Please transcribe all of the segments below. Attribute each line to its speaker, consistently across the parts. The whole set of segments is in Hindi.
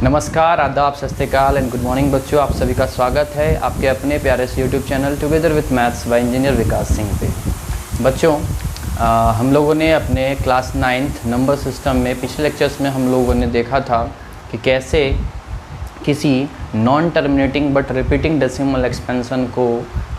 Speaker 1: नमस्कार, आदाब, सत श्री अकाल एंड गुड मॉर्निंग बच्चों। आप सभी का स्वागत है आपके अपने प्यारे से YouTube channel together with maths by engineer Vikas Singh पे। बच्चों, हम लोगों ने अपने क्लास 9th नंबर सिस्टम में पिछले लेक्चर्स में हम लोगों ने देखा था कि कैसे किसी non terminating but repeating decimal expansion को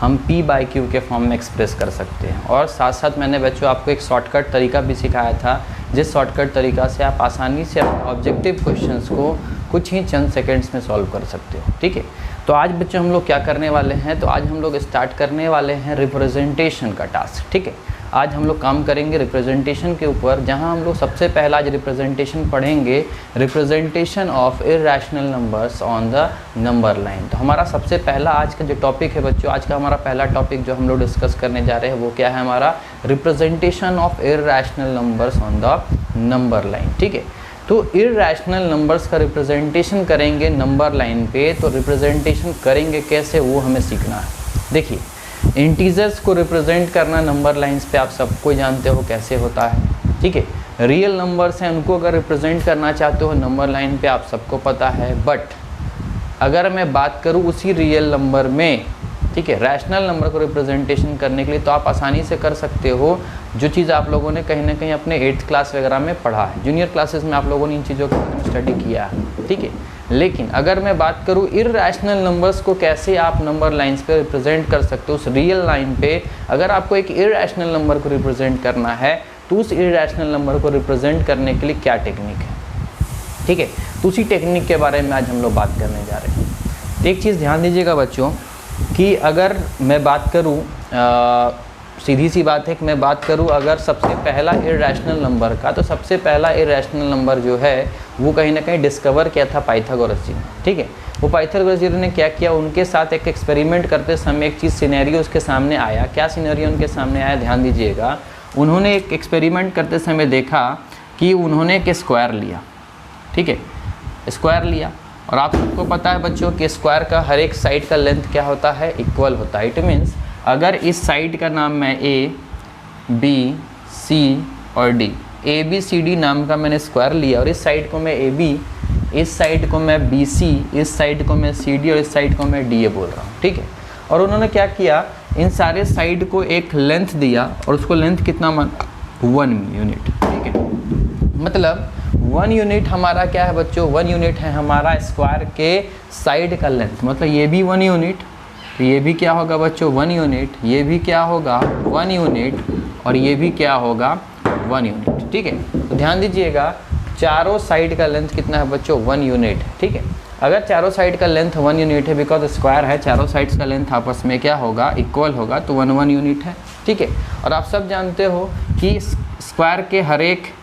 Speaker 1: हम p/q के फॉर्म में एक्सप्रेस कर सकते हैं। और साथ साथ मैंने बच्चों आपको एक शॉर्टकट तरीका भी सिखाया था, जिस शॉर्टकट तरीका से आप आसानी से अपने ऑब्जेक्टिव क्वेश्चंस को कुछ ही चंद सेकंड्स में सॉल्व कर सकते हो। ठीक है, तो आज बच्चों हम लोग क्या करने वाले हैं, तो आज हम लोग स्टार्ट करने वाले हैं रिप्रेजेंटेशन का टास्क। ठीक है, आज हम लोग काम करेंगे रिप्रेजेंटेशन के ऊपर, जहां हम लोग सबसे पहला आज रिप्रेजेंटेशन पढ़ेंगे, representation of irrational numbers on the number line. तो हमारा सबसे पहला आज का जो टॉपिक है बच्चों, आज का हमारा पहला टॉपिक जो हम लोग डिस्कस करने जा रहे हैं वो क्या है, हमारा representation of irrational numbers on the number line. ठीक है, तो इर्रेशनल नंबर्स का रिप्रेजेंटेशन करेंगे नंबर लाइन पे, तो रिप्रेजेंटेशन करेंगे कैसे वो हमें सीखना है। देखिए, इंटीजर्स को रिप्रेजेंट करना नंबर लाइंस पे आप सबको जानते हो कैसे होता है। ठीक है, रियल नंबर्स हैं, उनको अगर रिप्रेजेंट करना चाहते हो नंबर लाइन पे आप सबको पता है। बट अगर मैं बात करूँ उसी रियल नंबर में, ठीक है, रैशनल नंबर को रिप्रेजेंटेशन करने के लिए, तो आप आसानी से कर सकते हो जो चीज़ आप लोगों ने कहीं ना कहीं अपने 8th क्लास वगैरह में पढ़ा है, जूनियर क्लासेस में आप लोगों ने इन चीज़ों के बारे में स्टडी किया है। ठीक है, लेकिन अगर मैं बात करूँ इर्रेशनल नंबर्स को कैसे आप नंबर लाइंस पे रिप्रेजेंट कर सकते हो, उस रियल लाइन पे अगर आपको एक इर्रेशनल नंबर को रिप्रेजेंट करना है, तो उस इर्रेशनल नंबर को रिप्रेजेंट करने के लिए क्या टेक्निक है। ठीक है, तो उसी टेक्निक के बारे में आज हम लोग बात करने जा रहे हैं। तो एक चीज़ ध्यान दीजिएगा बच्चों कि अगर मैं बात करूं, सीधी सी बात है कि मैं बात करूं अगर सबसे पहला इर्रेशनल नंबर का, तो सबसे पहला इर्रेशनल नंबर जो है वो कहीं ना कहीं डिस्कवर किया था पाइथागोरस जी ने। ठीक है, वो पाइथागोरस जी ने क्या किया, उनके साथ एक एक्सपेरिमेंट करते समय एक चीज़ सिनेरियो उसके सामने आया। क्या सिनेरियो उनके सामने आया, ध्यान दीजिएगा। उन्होंने एक एक्सपेरिमेंट करते समय देखा कि उन्होंने एक स्क्वायर लिया। ठीक है, स्क्वायर लिया, और आप सबको पता है बच्चों कि स्क्वायर का हर एक साइड का लेंथ क्या होता है, इक्वल होता है। इट मीन्स अगर इस साइड का नाम मैं ए, बी, सी और D, A B C D नाम का मैंने स्क्वायर लिया, और इस साइड को मैं ए बी, इस साइड को मैं बी सी, इस साइड को मैं सी डी और इस साइड को मैं डी ए बोल रहा हूँ। ठीक है, और उन्होंने क्या किया, इन सारे साइड को एक लेंथ दिया, और उसको लेंथ कितना माना, 1 यूनिट। ठीक है, मतलब 1 यूनिट हमारा क्या है बच्चों, 1 यूनिट है हमारा स्क्वायर के साइड का लेंथ। मतलब ये भी 1 यूनिट, तो ये भी क्या होगा बच्चों 1 यूनिट, ये भी क्या होगा 1 यूनिट, और ये भी क्या होगा 1 यूनिट। ठीक है, तो ध्यान दीजिएगा चारों साइड का लेंथ कितना है बच्चों, 1 यूनिट है। ठीक है, अगर चारों साइड का लेंथ 1 यूनिट है, बिकॉज स्क्वायर है, चारों साइड्स का लेंथ आपस में क्या होगा, इक्वल होगा, तो 1 यूनिट है। ठीक है, और आप सब जानते हो कि स्क्वायर के हर एक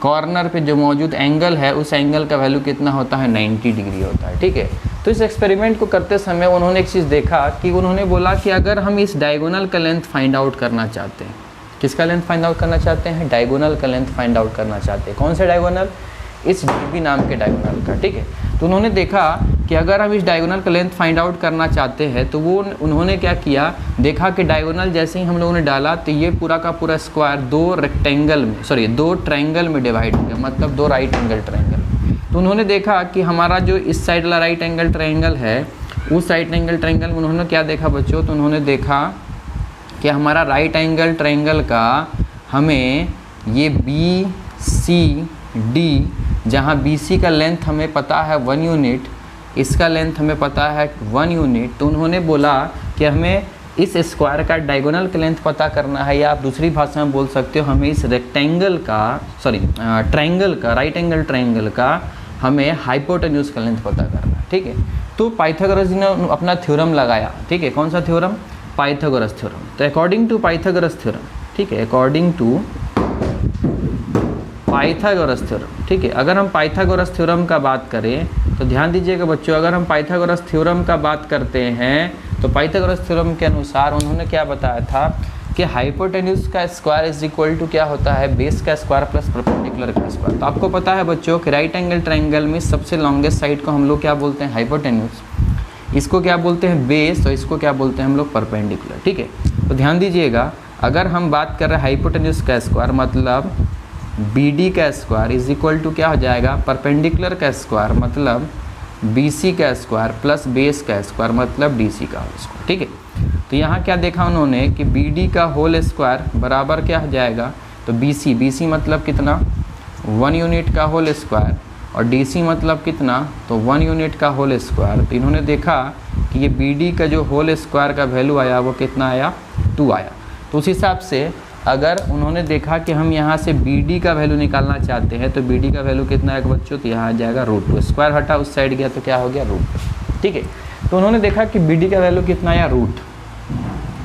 Speaker 1: कॉर्नर पे जो मौजूद एंगल है, उस एंगल का वैल्यू कितना होता है, 90 डिग्री होता है। ठीक है, तो इस एक्सपेरिमेंट को करते समय उन्होंने एक चीज़ देखा कि उन्होंने बोला कि अगर हम इस डायगोनल का लेंथ फाइंड आउट करना चाहते हैं, किसका लेंथ फाइंड आउट करना चाहते हैं, डायगोनल का लेंथ फाइंड आउट करना चाहते हैं। कौन से डायगोनल, इस डीबी नाम के डायगोनल का। ठीक है, तो उन्होंने देखा कि अगर हम इस डायगोनल का लेंथ फाइंड आउट करना चाहते हैं, तो वो उन्होंने क्या किया, देखा कि डायगोनल जैसे ही हम लोगों ने डाला, तो ये पूरा का पूरा स्क्वायर 2 ट्रायंगल में डिवाइड हो गया, मतलब 2 राइट एंगल ट्रायंगल। तो उन्होंने देखा कि हमारा जो इस साइड वाला राइट एंगल ट्रायंगल है, उस राइट एंगल ट्रायंगल में उन्होंने क्या देखा बच्चों, तो उन्होंने देखा कि हमारा राइट एंगल ट्रायंगल का हमें ये बी सी डी, जहाँ बी सी का लेंथ हमें पता है 1 यूनिट, इसका लेंथ हमें पता है 1 यूनिट, तो उन्होंने बोला कि हमें इस स्क्वायर का डायगोनल का लेंथ पता करना है, या आप दूसरी भाषा में बोल सकते हो हमें इस रेक्टेंगल का, ट्रायंगल का, राइट एंगल ट्रायंगल का हमें हाइपोटेन्यूज का लेंथ पता करना है। ठीक है, तो पाइथागोरस जी ने अपना थ्योरम लगाया। ठीक है, कौन सा थ्योरम, पाइथागोरस थ्योरम। तो अकॉर्डिंग टू पाइथागोरस थ्योरम, ठीक है, अकॉर्डिंग टू पाइथागोरस थ्योरम। ठीक है, अगर हम पाइथागोरस थ्योरम का बात करें, तो ध्यान दीजिएगा बच्चों, अगर हम पाइथागोरस थ्योरम का बात करते हैं, तो पाइथागोरस थ्योरम के अनुसार उन्होंने क्या बताया था कि हाइपोटेन्यूज का स्क्वायर इज इक्वल टू क्या होता है, बेस का स्क्वायर प्लस परपेंडिकुलर का स्क्वायर। तो आपको पता है बच्चों कि राइट एंगल ट्रायंगल में सबसे लॉन्गेस्ट साइड को हम लोग क्या बोलते हैं, हाइपोटेन्यूज, इसको क्या बोलते हैं, बेस, और इसको क्या बोलते हैं हम लोग, परपेंडिकुलर। ठीक है, तो ध्यान दीजिएगा, अगर हम बात कर रहे हैं हाइपोटेन्यूज का स्क्वायर, मतलब BD का स्क्वायर इज इक्वल टू क्या हो जाएगा, परपेंडिकुलर का स्क्वायर मतलब BC का स्क्वायर प्लस बेस का स्क्वायर मतलब DC का होल स्क्वायर। ठीक है, तो यहाँ क्या देखा उन्होंने कि BD का होल स्क्वायर बराबर क्या हो जाएगा, तो BC मतलब कितना, 1 यूनिट का होल स्क्वायर, और DC मतलब कितना, तो 1 यूनिट का होल स्क्वायर। तो इन्होंने देखा कि ये BD का जो होल स्क्वायर का वैल्यू आया वो कितना आया, 2 आया। तो उस हिसाब से अगर उन्होंने देखा कि हम यहाँ से BD का वैल्यू निकालना चाहते हैं तो BD का वैल्यू कितना है बच्चों, तो यहाँ आ जाएगा √2, स्क्वायर हटा उस साइड गया तो क्या हो गया, √2। ठीक है, तो उन्होंने देखा कि BD का वैल्यू कितना आया, √।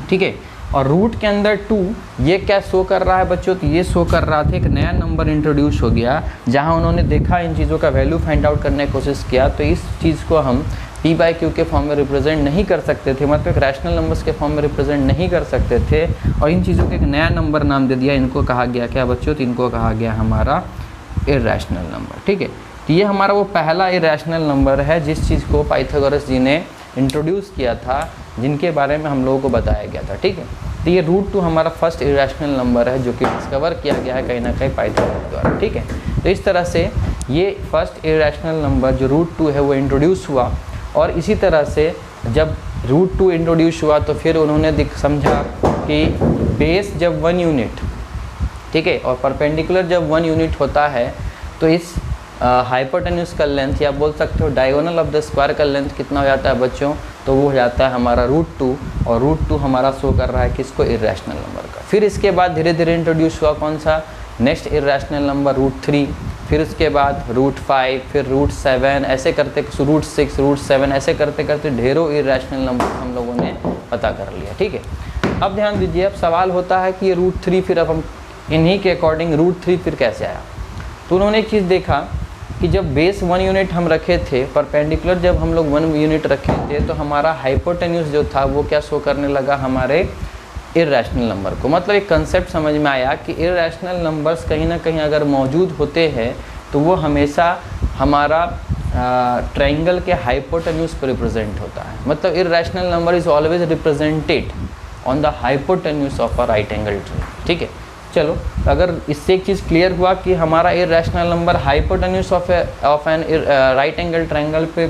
Speaker 1: ठीक है, और रूट के अंदर 2 ये क्या शो कर रहा है बच्चों, तो ये शो कर रहा था एक नया नंबर इंट्रोड्यूस हो गया, जहाँ उन्होंने देखा इन चीज़ों का वैल्यू फाइंड आउट करने की कोशिश किया। तो इस चीज़ को हम P/Q के फॉर्म में रिप्रेजेंट नहीं कर सकते थे, मतलब एक रैशनल नंबर्स के फॉर्म में रिप्रेजेंट नहीं कर सकते थे, और इन चीज़ों को एक नया नंबर नाम दे दिया। इनको कहा गया क्या बच्चों, तो इनको कहा गया हमारा इर्रेशनल नंबर। ठीक है, तो ये हमारा वो पहला इर्रेशनल नंबर है जिस चीज़ को पाइथागोरस जी ने इंट्रोड्यूस किया था, जिनके बारे में हम लोगों को बताया गया था। ठीक है, तो ये √2 हमारा फर्स्ट इर्रेशनल नंबर है जो कि डिस्कवर किया गया है कहीं ना कहीं पाइथागोरस द्वारा। ठीक है, तो इस तरह से ये फर्स्ट इर्रेशनल नंबर जो √2 है वो इंट्रोड्यूस हुआ, और इसी तरह से जब √2 इंट्रोड्यूस हुआ तो फिर उन्होंने समझा कि बेस जब 1 यूनिट, ठीक है, और परपेंडिकुलर जब 1 यूनिट होता है तो इस हाइपोटेन्यूस का लेंथ, या बोल सकते हो डायगोनल ऑफ द स्क्वायर का लेंथ कितना हो जाता है बच्चों, तो वो हो जाता है हमारा √2, और √2 हमारा शो कर रहा है किसको, इर्रेशनल नंबर का। फिर इसके बाद धीरे धीरे इंट्रोड्यूस हुआ कौन सा, नेक्स्ट इर्रेशनल नंबर √3, फिर उसके बाद √5, फिर √7, ऐसे करते √6, √7, ऐसे करते करते ढेरों इर्रेशनल नंबर हम लोगों ने पता कर लिया। ठीक है, अब ध्यान दीजिए, अब सवाल होता है कि ये √3 फिर अब हम इन्हीं के अकॉर्डिंग √3 फिर कैसे आया। तो उन्होंने एक चीज़ देखा कि जब बेस 1 यूनिट हम रखे थे, परपेंडिकुलर जब हम लोग 1 यूनिट रखे थे, तो हमारा हाइपोटेन्यूस जो था वो क्या शो करने लगा, हमारे इर्रेशनल नंबर को। मतलब एक कंसेप्ट समझ में आया कि इर्रेशनल नंबर्स कहीं ना कहीं अगर मौजूद होते हैं तो वो हमेशा हमारा ट्रायंगल के हाइपोटेन्यूस पर रिप्रेजेंट होता है। मतलब irrational number is always represented on the hypotenuse of a right angle triangle. ठीक है, चलो अगर इससे एक चीज़ क्लियर हुआ कि हमारा irrational number hypotenuse of an right angle triangle पे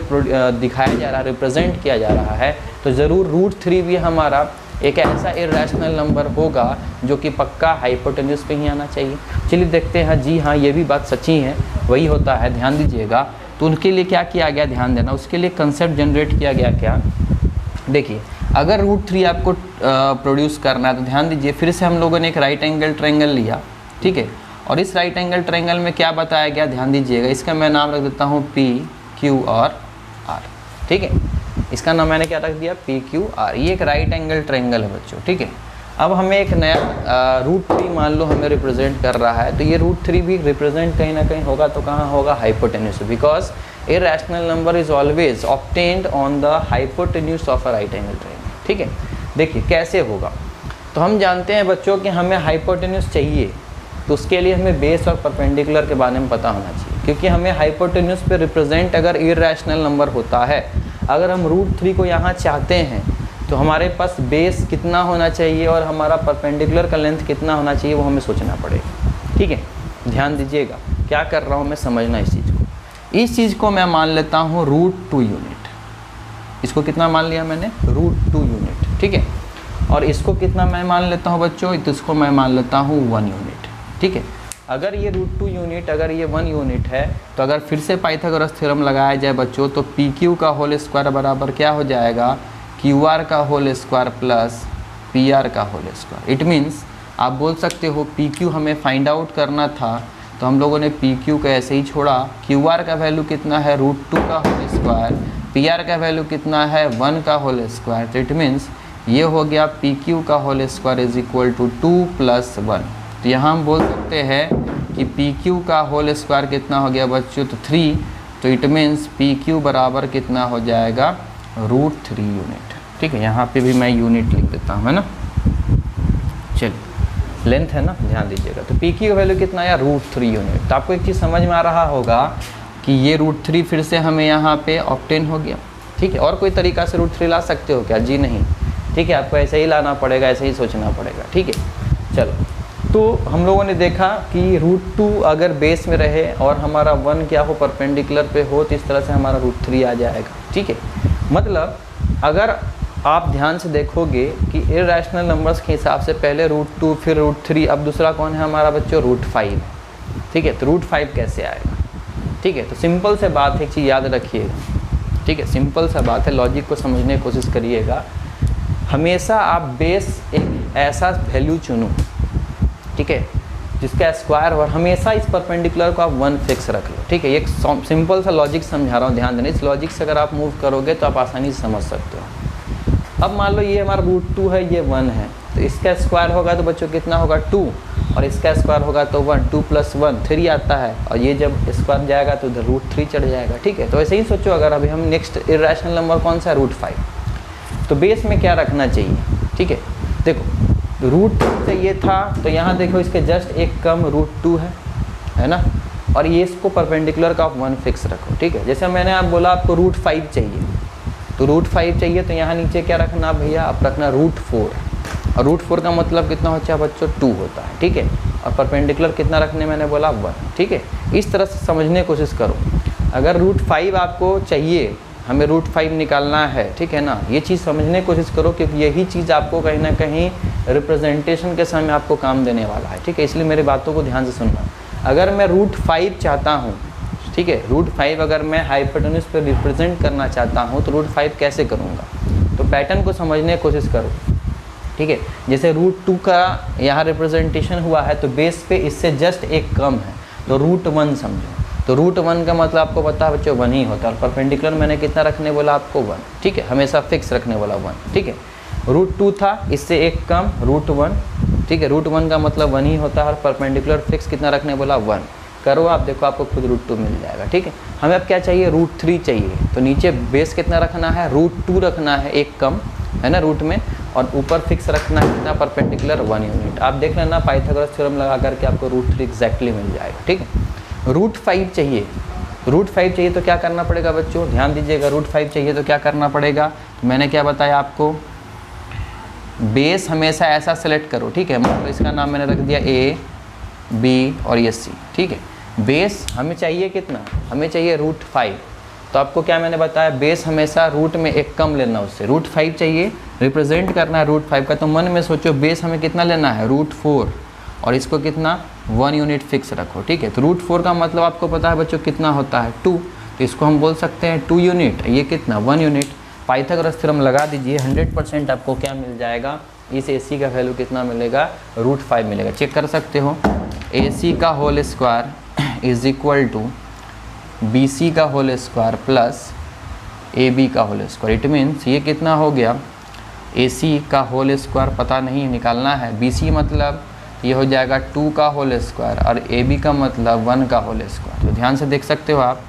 Speaker 1: दिखाया जा रहा है, रिप्रेजेंट किया जा रहा है, तो ज़रूर √3 भी हमारा एक ऐसा इर्रेशनल नंबर होगा जो कि पक्का हाइपोटेन्यूस पे ही आना चाहिए। चलिए देखते हैं, जी हाँ ये भी बात सच्ची है, वही होता है, ध्यान दीजिएगा। तो उनके लिए क्या किया गया, ध्यान देना, उसके लिए कंसेप्ट जनरेट किया गया। क्या, देखिए अगर √3 आपको प्रोड्यूस करना है तो ध्यान दीजिए, फिर से हम लोगों ने एक राइट एंगल ट्रायंगल लिया। ठीक है, और इस राइट एंगल ट्रायंगल में क्या बताया गया, ध्यान दीजिएगा, इसका मैं नाम रख देता हूँ PQ और R। ठीक है, इसका नाम मैंने क्या रख दिया, PQR। ये एक राइट एंगल ट्रायंगल है बच्चों। ठीक है, अब हमें एक नया √3 मान लो हमें रिप्रेजेंट कर रहा है, तो ये √3 भी रिप्रेजेंट कहीं ना कहीं होगा, तो कहाँ होगा, hypotenuse, because irrational number is always obtained on the hypotenuse of a right angle triangle. ठीक है, देखिए कैसे होगा, तो हम जानते हैं बच्चों कि हमें हाइपोटेन्यूस चाहिए, तो उसके लिए हमें बेस और परपेंडिकुलर के बारे में पता होना चाहिए, क्योंकि हमें हाइपोटेन्यूस पे रिप्रेजेंट अगर इर्रेशनल नंबर होता है, अगर हम √3 को यहाँ चाहते हैं तो हमारे पास बेस कितना होना चाहिए और हमारा परपेंडिकुलर का लेंथ कितना होना चाहिए, वो हमें सोचना पड़ेगा। ठीक है, ध्यान दीजिएगा क्या कर रहा हूँ मैं, समझना इस चीज़ को। इस चीज़ को मैं मान लेता हूँ √2 यूनिट, इसको कितना मान लिया मैंने, √2 यूनिट। ठीक है, और इसको कितना मैं मान लेता हूँ बच्चों, तो इसको मैं मान लेता हूँ 1 यूनिट। ठीक है, अगर ये √2 यूनिट, अगर ये 1 यूनिट है, तो अगर फिर से पाइथागोरस थ्योरम लगाया जाए बच्चों, तो PQ का होल स्क्वायर बराबर क्या हो जाएगा, QR का होल स्क्वायर प्लस PR का होल स्क्वायर। इट मीन्स आप बोल सकते हो PQ हमें फाइंड आउट करना था, तो हम लोगों ने PQ को ऐसे ही छोड़ा। QR का वैल्यू कितना है, √2 का होल स्क्वायर, PR का वैल्यू कितना है, 1 का होल स्क्वायर। तो इट मीन्स ये हो गया PQ का whole square is equal to 2 + 1। तो यहाँ हम बोल सकते हैं कि PQ का होल स्क्वायर कितना हो गया बच्चों, तो 3। तो इट मीन्स PQ बराबर कितना हो जाएगा, √3 यूनिट। ठीक है, यहाँ पे भी मैं यूनिट लिख देता हूँ, है ना। चलिए लेंथ है ना, ध्यान दीजिएगा। तो PQ का वैल्यू कितना आया, √3 यूनिट। तो आपको एक चीज़ समझ में आ रहा होगा कि ये √3 फिर से हमें यहाँ पे ऑब्टेन हो गया। ठीक है, और कोई तरीका से √3 ला सकते हो क्या, जी नहीं। ठीक है, आपको ऐसे ही लाना पड़ेगा, ऐसे ही सोचना पड़ेगा। ठीक है, चलो तो हम लोगों ने देखा कि √2 अगर बेस में रहे और हमारा 1 क्या हो, परपेंडिकुलर पे हो, तो इस तरह से हमारा √3 आ जाएगा। ठीक है, मतलब अगर आप ध्यान से देखोगे कि इर्रेशनल नंबर्स के हिसाब से पहले √2 फिर √3, अब दूसरा कौन है हमारा बच्चों, √5। ठीक है, तो √5 कैसे आएगा। ठीक है, तो सिंपल से बात है, एक चीज़ याद रखिएगा। ठीक है, सिंपल सा बात है, लॉजिक को समझने की कोशिश करिएगा। हमेशा आप बेस एक ऐसा वैल्यू चुनो, ठीक है, जिसका स्क्वायर, और हमेशा इस परपेंडिकुलर को आप 1 फिक्स रख लो। ठीक है, एक सिंपल सा लॉजिक समझा रहा हूँ, ध्यान देना। इस लॉजिक से अगर आप मूव करोगे तो आप आसानी से समझ सकते हो। अब मान लो ये हमारा √2 है, ये 1 है, तो इसका स्क्वायर होगा तो बच्चों कितना होगा, 2, और इसका स्क्वायर होगा तो 1, 2 + 1 3 आता है, और ये जब स्क्वायर जाएगा तो उधर √3 चढ़ जाएगा। ठीक है, तो ऐसे ही सोचो, अगर अभी हम नेक्स्ट इर्रेशनल नंबर कौन सा है, √5, तो बेस में क्या रखना चाहिए। ठीक है, देखो √2 चाहिए था, तो यहाँ देखो इसके जस्ट एक कम √2 है ना, और ये इसको परपेंडिकुलर का आप 1 फिक्स रखो। ठीक है, जैसे मैंने आप बोला आपको √5 चाहिए, तो √5 चाहिए, तो यहाँ नीचे क्या रखना भैया, आप रखना √4, और √4 का मतलब कितना होता है बच्चों, 2 होता है। ठीक है, और परपेंडिकुलर कितना रखने मैंने बोला, 1। ठीक है, इस तरह से समझने की कोशिश करो। अगर √5 आपको चाहिए, हमें √5 निकालना है, ठीक है ना, ये चीज़ समझने की कोशिश करो, क्योंकि यही चीज़ आपको कहीं ना कहीं रिप्रेजेंटेशन के समय आपको काम देने वाला है। ठीक है, इसलिए मेरी बातों को ध्यान से सुनना। अगर मैं √5 चाहता हूँ, ठीक है, √5 अगर मैं हाइपोटेन्यूज पे रिप्रेजेंट करना चाहता हूँ, तो √5 कैसे करूँगा, तो पैटर्न को समझने की कोशिश करो। ठीक है, जैसे √2 का यहाँ रिप्रेजेंटेशन हुआ है, तो बेस पे इससे जस्ट एक कम है, तो √1 समझो। तो √1 का मतलब आपको पता है बच्चों 1 ही होता है, और परपेंडिकुलर मैंने कितना रखने बोला आपको, 1। ठीक है, हमेशा फिक्स रखने वाला 1। ठीक है, √2 था, इससे एक कम √1। ठीक है, √1 का मतलब 1 ही होता है, और परपेंडिकुलर फिक्स कितना रखने बोला, 1। करो आप, देखो आपको खुद √2 मिल जाएगा। ठीक है, हमें अब क्या चाहिए, √3 चाहिए, तो नीचे बेस कितना रखना है, √2 रखना है, एक कम है ना रूट में, और ऊपर फिक्स रखना है कितना, परपेंडिकुलर 1 यूनिट। आप देख लेना पाइथागोरस थ्योरम लगा करके आपको √3 एग्जैक्टली मिल जाएगा। ठीक है, √5 चाहिए, √5 चाहिए तो क्या करना पड़ेगा बच्चों, ध्यान दीजिएगा। √5 चाहिए तो क्या करना पड़ेगा, तो मैंने क्या बताया आपको, बेस हमेशा ऐसा सेलेक्ट करो। ठीक है, मतलब इसका नाम मैंने रख दिया A, B और ये C। ठीक है, बेस हमें चाहिए कितना, हमें चाहिए √5, तो आपको क्या मैंने बताया, बेस हमेशा रूट में एक कम लेना, उससे √5 चाहिए, रिप्रेजेंट करना है √5 का, तो मन में सोचो बेस हमें कितना लेना है, √4, और इसको कितना 1 यूनिट फिक्स रखो। ठीक है, तो √4 का मतलब आपको पता है बच्चों कितना होता है, 2, तो इसको हम बोल सकते हैं 2 यूनिट, ये कितना 1 यूनिट। पाइथागोरस थ्योरम लगा दीजिए, 100% आपको क्या मिल जाएगा, इस AC का वैल्यू कितना मिलेगा, √5 मिलेगा। चेक कर सकते हो, AC का whole square is equal to BC का होल स्क्वायर प्लस AB का होल स्क्वायर। इट मीन्स ये कितना हो गया, AC का होल स्क्वायर पता नहीं निकालना है, BC मतलब ये हो जाएगा 2 का होल स्क्वायर, और AB का मतलब 1 का होल स्क्वायर। तो ध्यान से देख सकते हो आप,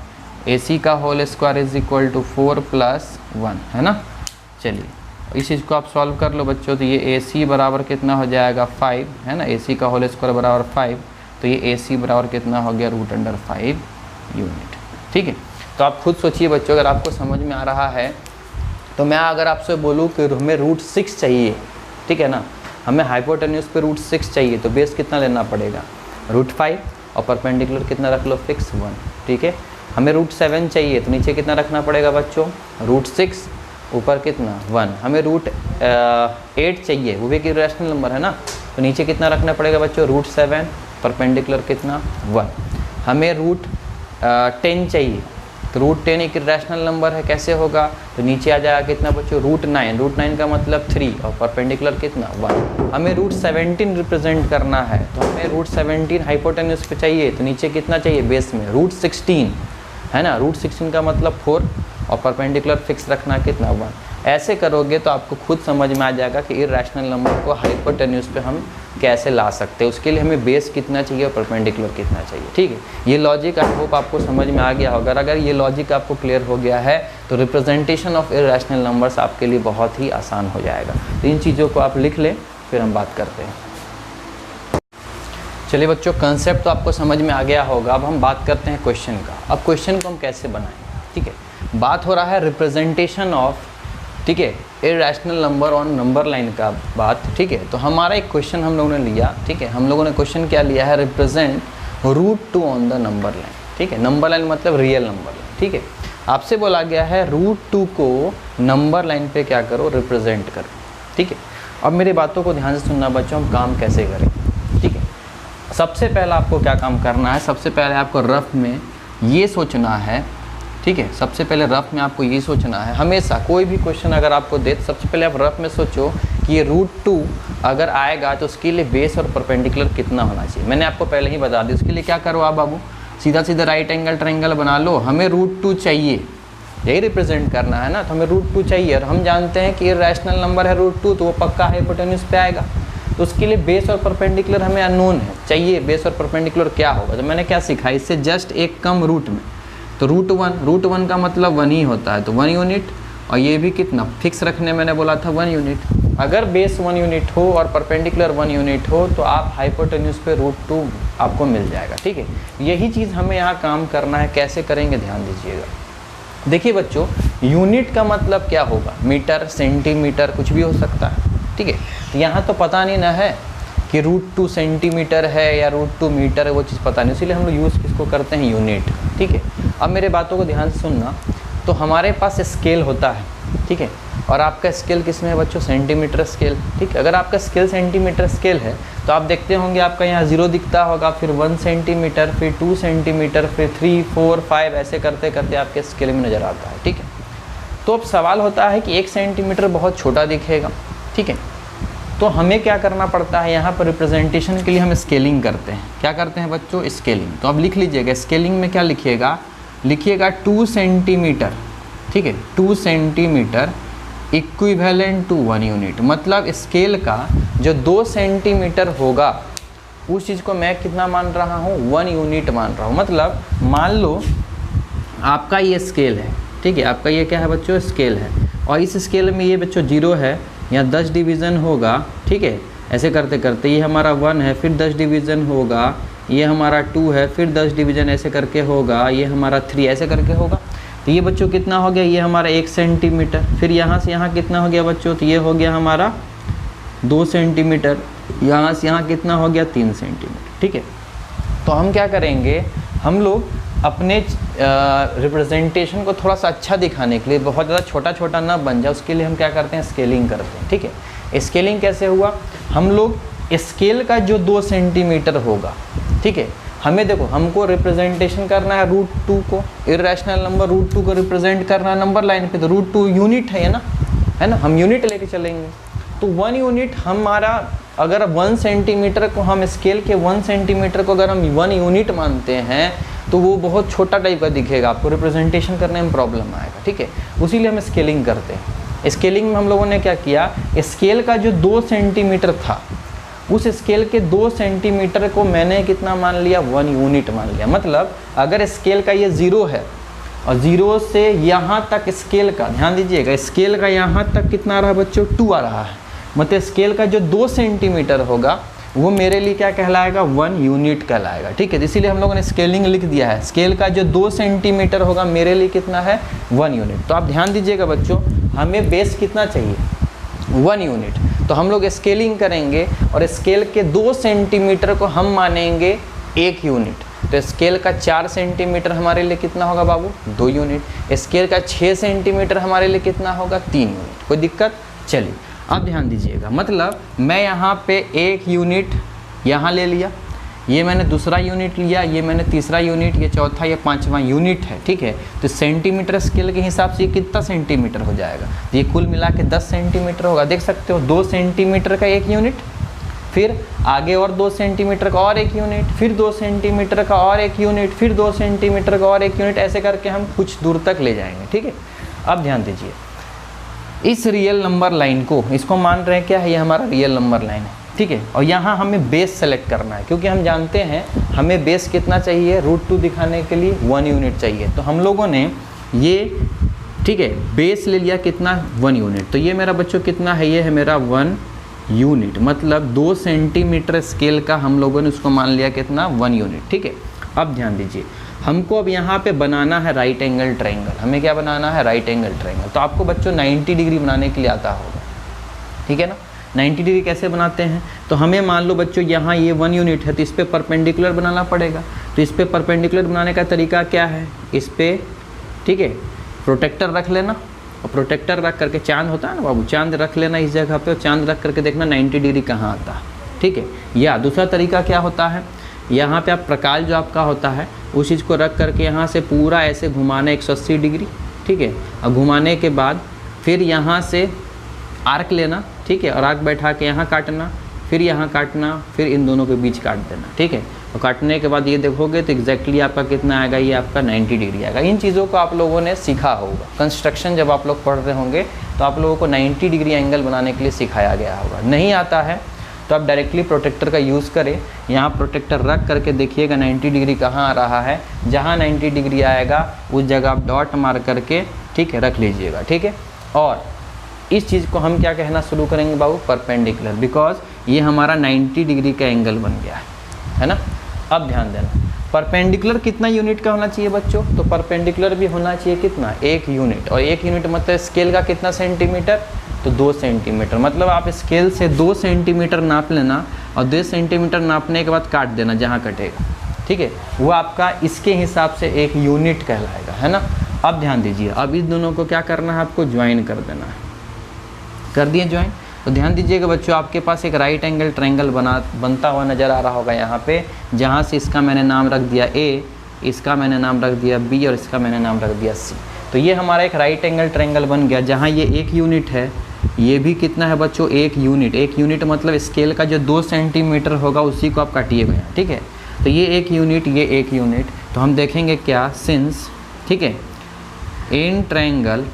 Speaker 1: AC का whole square is equal to 4 + 1, है ना। चलिए इस चीज़ को आप सॉल्व कर लो बच्चों, तो ये AC बराबर कितना हो जाएगा 5, है ना, AC का होल स्क्वायर बराबर 5, तो ये AC बराबर कितना हो गया, √5 यूनिट। ठीक है, तो आप खुद सोचिए बच्चों, अगर आपको समझ में आ रहा है, तो मैं अगर आपसे बोलूँ कि हमें √6 चाहिए, ठीक है ना, हमें हाइपोटेन्यूज पे √6 चाहिए, तो बेस कितना लेना पड़ेगा, √5, और परपेंडिकुलर कितना रख लो, फिक्स 1। ठीक है, हमें √7 चाहिए, तो नीचे कितना रखना पड़ेगा बच्चों, √6, ऊपर कितना 1। हमें √8 चाहिए, वो भी एक इर्रेशनल नंबर है ना, तो नीचे कितना रखना पड़ेगा बच्चों, √7, परपेंडिकुलर कितना 1। हमें √10 चाहिए, तो √10 एक इर्रेशनल नंबर है, कैसे होगा, तो नीचे आ जाएगा कितना बच्चों, √9, √9 का मतलब 3, और परपेंडिकुलर कितना 1। हमें √17 रिप्रेजेंट करना है, तो हमें √17 हाइपोटेन्यूज पे चाहिए, तो नीचे कितना चाहिए बेस में, √16, है ना, √16 का मतलब 4, और परपेंडिकुलर फिक्स रखना कितना 1। ऐसे करोगे तो आपको खुद समझ में आ जाएगा कि इर्रेशनल नंबर को हाइपोटेन्यूज पे हम कैसे ला सकते हैं। उसके लिए हमें बेस कितना चाहिए और परपेंडिकुलर कितना चाहिए। ठीक है, ये लॉजिक आई होप आपको समझ में आ गया होगा। अगर ये लॉजिक आपको क्लियर हो गया है तो रिप्रेजेंटेशन ऑफ इर्रेशनल नंबर्स आपके लिए बहुत ही आसान हो जाएगा। तो इन चीज़ों को आप लिख लें, फिर हम बात करते हैं। चलिए बच्चों, कंसेप्ट तो आपको समझ में आ गया होगा। अब हम बात करते हैं क्वेश्चन का। अब क्वेश्चन को हम कैसे बनाएं। ठीक है, बात हो रहा है रिप्रेजेंटेशन ऑफ, ठीक है, irrational number on number line का बात, ठीक है। तो हमारा एक क्वेश्चन हम लोगों ने लिया, ठीक है। हम लोगों ने क्वेश्चन क्या लिया है, represent √2 on the number line, ठीक है। नंबर लाइन मतलब रियल नंबर लाइन, ठीक है। आपसे बोला गया है √2 को नंबर लाइन पे क्या करो, रिप्रेजेंट करो, ठीक है। अब मेरी बातों को ध्यान से सुनना बच्चों, हम काम कैसे करें, ठीक है। सबसे पहला आपको क्या काम करना है, सबसे पहले आपको रफ में ये सोचना है, ठीक है। सबसे पहले रफ में आपको ये सोचना है, हमेशा कोई भी क्वेश्चन अगर आपको दे तो सबसे पहले आप रफ में सोचो कि ये √2 अगर आएगा तो उसके लिए बेस और परपेंडिकुलर कितना होना चाहिए। मैंने आपको पहले ही बता दिया। उसके लिए क्या करो आप बाबू, सीधा सीधा राइट एंगल ट्रायंगल बना लो। हमें √2 चाहिए, यही रिप्रेजेंट करना है ना, तो हमें √2 चाहिए। और हम जानते हैं कि इरेशनल नंबर है √2, तो वो पक्का हाइपोटेन्यूज पे आएगा। तो उसके लिए बेस और परपेंडिकुलर हमें अननोन है, चाहिए बेस और परपेंडिकुलर क्या होगा। तो मैंने क्या सीखा, इससे जस्ट एक कम रूट में, तो √1 का मतलब 1 ही होता है, तो 1 यूनिट। और ये भी कितना फिक्स रखने मैंने बोला था 1 यूनिट। अगर बेस 1 यूनिट हो और परपेंडिकुलर 1 यूनिट हो तो आप हाइपोटेन्यूज पे √2 आपको मिल जाएगा, ठीक है। यही चीज़ हमें यहाँ काम करना है। कैसे करेंगे ध्यान दीजिएगा। देखिए बच्चों, यूनिट का मतलब क्या होगा, मीटर, सेंटीमीटर, कुछ भी हो सकता है, ठीक है। तो यहाँ तो पता नहीं ना है कि √2 सेंटीमीटर है या √2 मीटर है, वो चीज़ पता नहीं, इसीलिए हम लोग यूज़ किसको करते हैं, यूनिट, ठीक है। अब मेरे बातों को ध्यान से सुनना। तो हमारे पास स्केल होता है, ठीक है। और आपका स्केल किस में है बच्चों, सेंटीमीटर स्केल, ठीक है। अगर आपका स्केल सेंटीमीटर स्केल है तो आप देखते होंगे आपका यहाँ 0 दिखता होगा, फिर 1 सेंटीमीटर, फिर 2 सेंटीमीटर, फिर 3, 4, 5 ऐसे करते करते आपके स्केल में नज़र आता है, ठीक है। तो अब सवाल होता है कि 1 सेंटीमीटर बहुत छोटा दिखेगा, ठीक है। तो हमें क्या करना पड़ता है, यहाँ पर रिप्रेजेंटेशन के लिए हम स्केलिंग करते हैं। क्या करते हैं बच्चों, स्केलिंग। तो अब लिख लीजिएगा, स्केलिंग में क्या लिखिएगा, लिखिएगा 2 सेंटीमीटर, ठीक है। 2 सेंटीमीटर इक्विवेलेंट टू 1 यूनिट। मतलब स्केल का जो 2 सेंटीमीटर होगा उस चीज़ को मैं कितना मान रहा हूँ, 1 यूनिट मान रहा हूँ। मतलब मान लो आपका ये स्केल है, ठीक है। आपका ये क्या है बच्चों, स्केल है। और इस स्केल में ये बच्चों 0 है, यहाँ 10 डिवीज़न होगा, ठीक है। ऐसे करते करते ये हमारा 1 है, फिर 10 डिवीज़न होगा, ये हमारा 2 है, फिर 10 डिवीज़न ऐसे करके होगा, ये हमारा 3 ऐसे करके होगा। तो ये बच्चों कितना हो गया, ये हमारा 1 सेंटीमीटर। फिर यहाँ से यहाँ कितना हो गया बच्चों, तो ये हो गया हमारा 2 सेंटीमीटर। यहाँ से यहाँ कितना हो गया, 3 सेंटीमीटर, ठीक है। तो हम क्या करेंगे, हम लोग अपने रिप्रेजेंटेशन को थोड़ा सा अच्छा दिखाने के लिए, बहुत ज़्यादा छोटा छोटा ना बन जाए, उसके लिए हम क्या करते हैं, स्केलिंग करते हैं, ठीक है। स्केलिंग कैसे हुआ, हम लोग स्केल का जो 2 सेंटीमीटर होगा, ठीक है। हमें देखो, हमको रिप्रेजेंटेशन करना है √2 को, इरेशनल नंबर √2 को रिप्रेजेंट करना है नंबर लाइन पे, तो √2 यूनिट है ना, है ना, हम यूनिट लेके चलेंगे। तो 1 यूनिट हमारा, अगर 1 सेंटीमीटर को हम स्केल के 1 सेंटीमीटर को अगर हम 1 यूनिट मानते हैं तो वो बहुत छोटा टाइप का दिखेगा, आपको रिप्रेजेंटेशन करने में प्रॉब्लम आएगा, ठीक है। उसीलिए हम स्केलिंग करते हैं। स्केलिंग में हम लोगों ने क्या किया, स्केल का जो 2 सेंटीमीटर था उस स्केल के 2 सेंटीमीटर को मैंने कितना मान लिया, 1 यूनिट मान लिया। मतलब अगर स्केल का ये 0 है और 0 से यहाँ तक स्केल का, ध्यान दीजिएगा, स्केल का यहाँ तक कितना आ रहा है बच्चों, 2 आ रहा है। मतलब स्केल का जो 2 सेंटीमीटर होगा वो मेरे लिए क्या कहलाएगा, 1 यूनिट कहलाएगा, ठीक है। इसीलिए हम लोगों ने स्केलिंग लिख दिया है। स्केल का जो 2 सेंटीमीटर होगा मेरे लिए कितना है, 1 यूनिट। तो आप ध्यान दीजिएगा बच्चों, हमें बेस कितना चाहिए, 1 यूनिट। तो हम लोग स्केलिंग करेंगे और स्केल के 2 सेंटीमीटर को हम मानेंगे 1 यूनिट। तो स्केल का 4 सेंटीमीटर हमारे लिए कितना होगा बाबू, 2 यूनिट। स्केल का 6 सेंटीमीटर हमारे लिए कितना होगा, 3 यूनिट। कोई दिक्कत, चलिए अब ध्यान दीजिएगा। मतलब मैं यहाँ पे 1 यूनिट यहाँ ले लिया, ये मैंने दूसरा यूनिट लिया, ये मैंने तीसरा यूनिट, ये चौथा, ये 5वां यूनिट है, ठीक है। तो सेंटीमीटर स्केल के हिसाब से ये कितना सेंटीमीटर हो जाएगा, तो ये कुल मिला के 10 सेंटीमीटर होगा। देख सकते हो, 2 सेंटीमीटर का 1 यूनिट, फिर आगे और 2 सेंटीमीटर का और 1 यूनिट, फिर 2 सेंटीमीटर का और 1 यूनिट, फिर 2 सेंटीमीटर का और 1 यूनिट, ऐसे करके हम कुछ दूर तक ले जाएंगे, ठीक है। अब ध्यान दीजिए, इस रियल नंबर लाइन को, इसको मान रहे हैं क्या है, ये हमारा रियल नंबर लाइन है, ठीक है। और यहाँ हमें बेस सेलेक्ट करना है, क्योंकि हम जानते हैं हमें बेस कितना चाहिए, √2 दिखाने के लिए 1 यूनिट चाहिए। तो हम लोगों ने ये, ठीक है, बेस ले लिया कितना, 1 यूनिट। तो ये मेरा बच्चों कितना है, ये है मेरा 1 यूनिट। मतलब 2 सेंटीमीटर स्केल का हम लोगों ने उसको मान लिया कितना, 1 यूनिट, ठीक है। अब ध्यान दीजिए, हमको अब यहाँ पे बनाना है राइट एंगल ट्रायंगल। हमें क्या बनाना है? Right angle triangle. तो आपको बच्चों 90 डिग्री बनाने के लिए आता होगा, ठीक है ना। 90 डिग्री कैसे बनाते हैं? तो हमें मान लो बच्चों यहाँ ये 1 यूनिट है तो इस पर परपेंडिकुलर बनाना पड़ेगा। तो इस पर परपेंडिकुलर बनाने का तरीका क्या है? इस पर, ठीक है, प्रोटेक्टर रख लेना, और प्रोटेक्टर रख करके, चांद होता है ना बाबू, चांद रख लेना इस जगह पे, और चांद रख करके देखना 90 डिग्री कहाँ आता है, ठीक है। या दूसरा तरीका क्या होता है, यहाँ पे आप प्रकाश जो आपका होता है उस चीज़ को रख करके यहाँ से पूरा ऐसे घुमाना 180 डिग्री, ठीक है। और घुमाने के बाद फिर यहाँ से आर्क लेना, ठीक है, और आर्क बैठा के यहाँ काटना, फिर यहाँ काटना, फिर इन दोनों के बीच काट देना, ठीक है। और काटने के बाद ये देखोगे तो एग्जैक्टली आपका कितना आएगा, ये आपका 90 डिग्री आएगा। इन चीज़ों को आप लोगों ने सीखा होगा, कंस्ट्रक्शन जब आप लोग पढ़ रहे होंगे तो आप लोगों को 90 डिग्री एंगल बनाने के लिए सिखाया गया होगा। नहीं आता है तो आप डायरेक्टली प्रोटेक्टर का यूज़ करें, यहाँ प्रोटेक्टर रख करके देखिएगा 90 डिग्री कहाँ आ रहा है। जहाँ 90 डिग्री आएगा उस जगह आप डॉट मार करके, ठीक है, रख लीजिएगा, ठीक है। और इस चीज़ को हम क्या कहना शुरू करेंगे बाबू? परपेंडिकुलर, बिकॉज ये हमारा 90 डिग्री का एंगल बन गया है ना। अब ध्यान देना, परपेंडिकुलर कितना यूनिट का होना चाहिए बच्चों? तो परपेंडिकुलर भी होना चाहिए कितना? 1 यूनिट। और 1 यूनिट मतलब स्केल का कितना सेंटीमीटर? तो 2 सेंटीमीटर। मतलब आप स्केल से 2 सेंटीमीटर नाप लेना, और 2 सेंटीमीटर नापने के बाद काट देना जहाँ कटेगा, ठीक है। वो आपका इसके हिसाब से 1 यूनिट कहलाएगा, है ना। अब ध्यान दीजिए, अब इस दोनों को क्या करना है? आपको ज्वाइन कर देना है। कर दिए ज्वाइन। तो ध्यान दीजिएगा बच्चों, आपके पास एक राइट एंगल ट्रायंगल बनता हुआ नज़र आ रहा होगा यहाँ पे, जहाँ से इसका मैंने नाम रख दिया A, इसका मैंने नाम रख दिया B, और इसका मैंने नाम रख दिया C। तो ये हमारा एक राइट एंगल ट्रायंगल बन गया, जहाँ ये 1 यूनिट है, ये भी कितना है बच्चों? 1 यूनिट। 1 यूनिट मतलब स्केल का जो 2 सेंटीमीटर होगा उसी को आप काटिएगा, ठीक है। तो ये 1 यूनिट, ये 1 यूनिट। तो हम देखेंगे क्या, सिंस, ठीक है, in triangle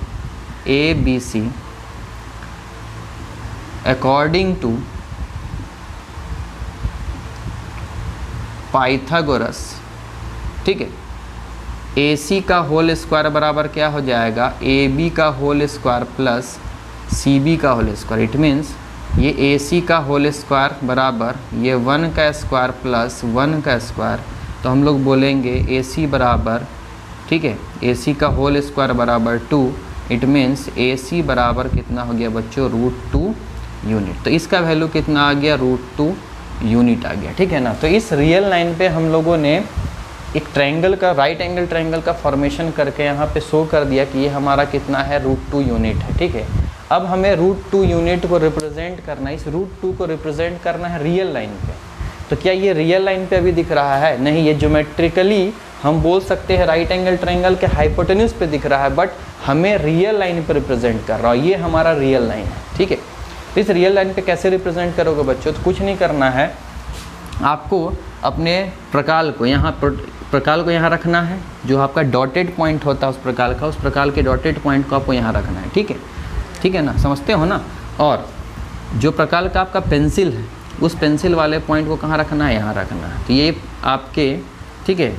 Speaker 1: ABC according to Pythagoras, ठीक है, AC का होल स्क्वायर बराबर क्या हो जाएगा? AB का होल स्क्वायर प्लस CB का होल स्क्वायर। इट मीन्स ये AC का होल स्क्वायर बराबर ये 1 का स्क्वायर प्लस 1 का स्क्वायर। तो हम लोग बोलेंगे AC बराबर, ठीक है, AC का होल स्क्वायर बराबर 2। इट मीन्स AC बराबर कितना हो गया बच्चों? √2 यूनिट। तो इसका वैल्यू कितना आ गया? √2 यूनिट आ गया, ठीक है ना। तो इस रियल लाइन पे हम लोगों ने एक ट्रायंगल का, राइट एंगल ट्रायंगल का फॉर्मेशन करके यहाँ पे शो कर दिया कि ये हमारा कितना है? √2 यूनिट है, ठीक है। अब हमें √2 यूनिट को रिप्रेजेंट करना है, इस √2 को रिप्रेजेंट करना है रियल लाइन पे। तो क्या ये रियल लाइन पे अभी दिख रहा है? नहीं, ये ज्योमेट्रिकली हम बोल सकते हैं राइट एंगल ट्रायंगल के हाइपोटेन्यूज पे दिख रहा है, बट हमें रियल लाइन पे रिप्रेजेंट कर रहा है। ये हमारा रियल लाइन है, ठीक है। इस रियल लाइन पे कैसे रिप्रेजेंट करोगे बच्चों? तो कुछ नहीं करना है, आपको अपने प्रकाल को यहाँ रखना है। जो आपका डॉटेड पॉइंट होता है उस प्रकाल के डॉटेड पॉइंट को आपको यहाँ रखना है, ठीक है, ठीक है ना, समझते हो ना। और जो प्रकाल का आपका पेंसिल है उस पेंसिल वाले पॉइंट को कहाँ रखना है? यहाँ रखना है। तो ये आपके, ठीक है,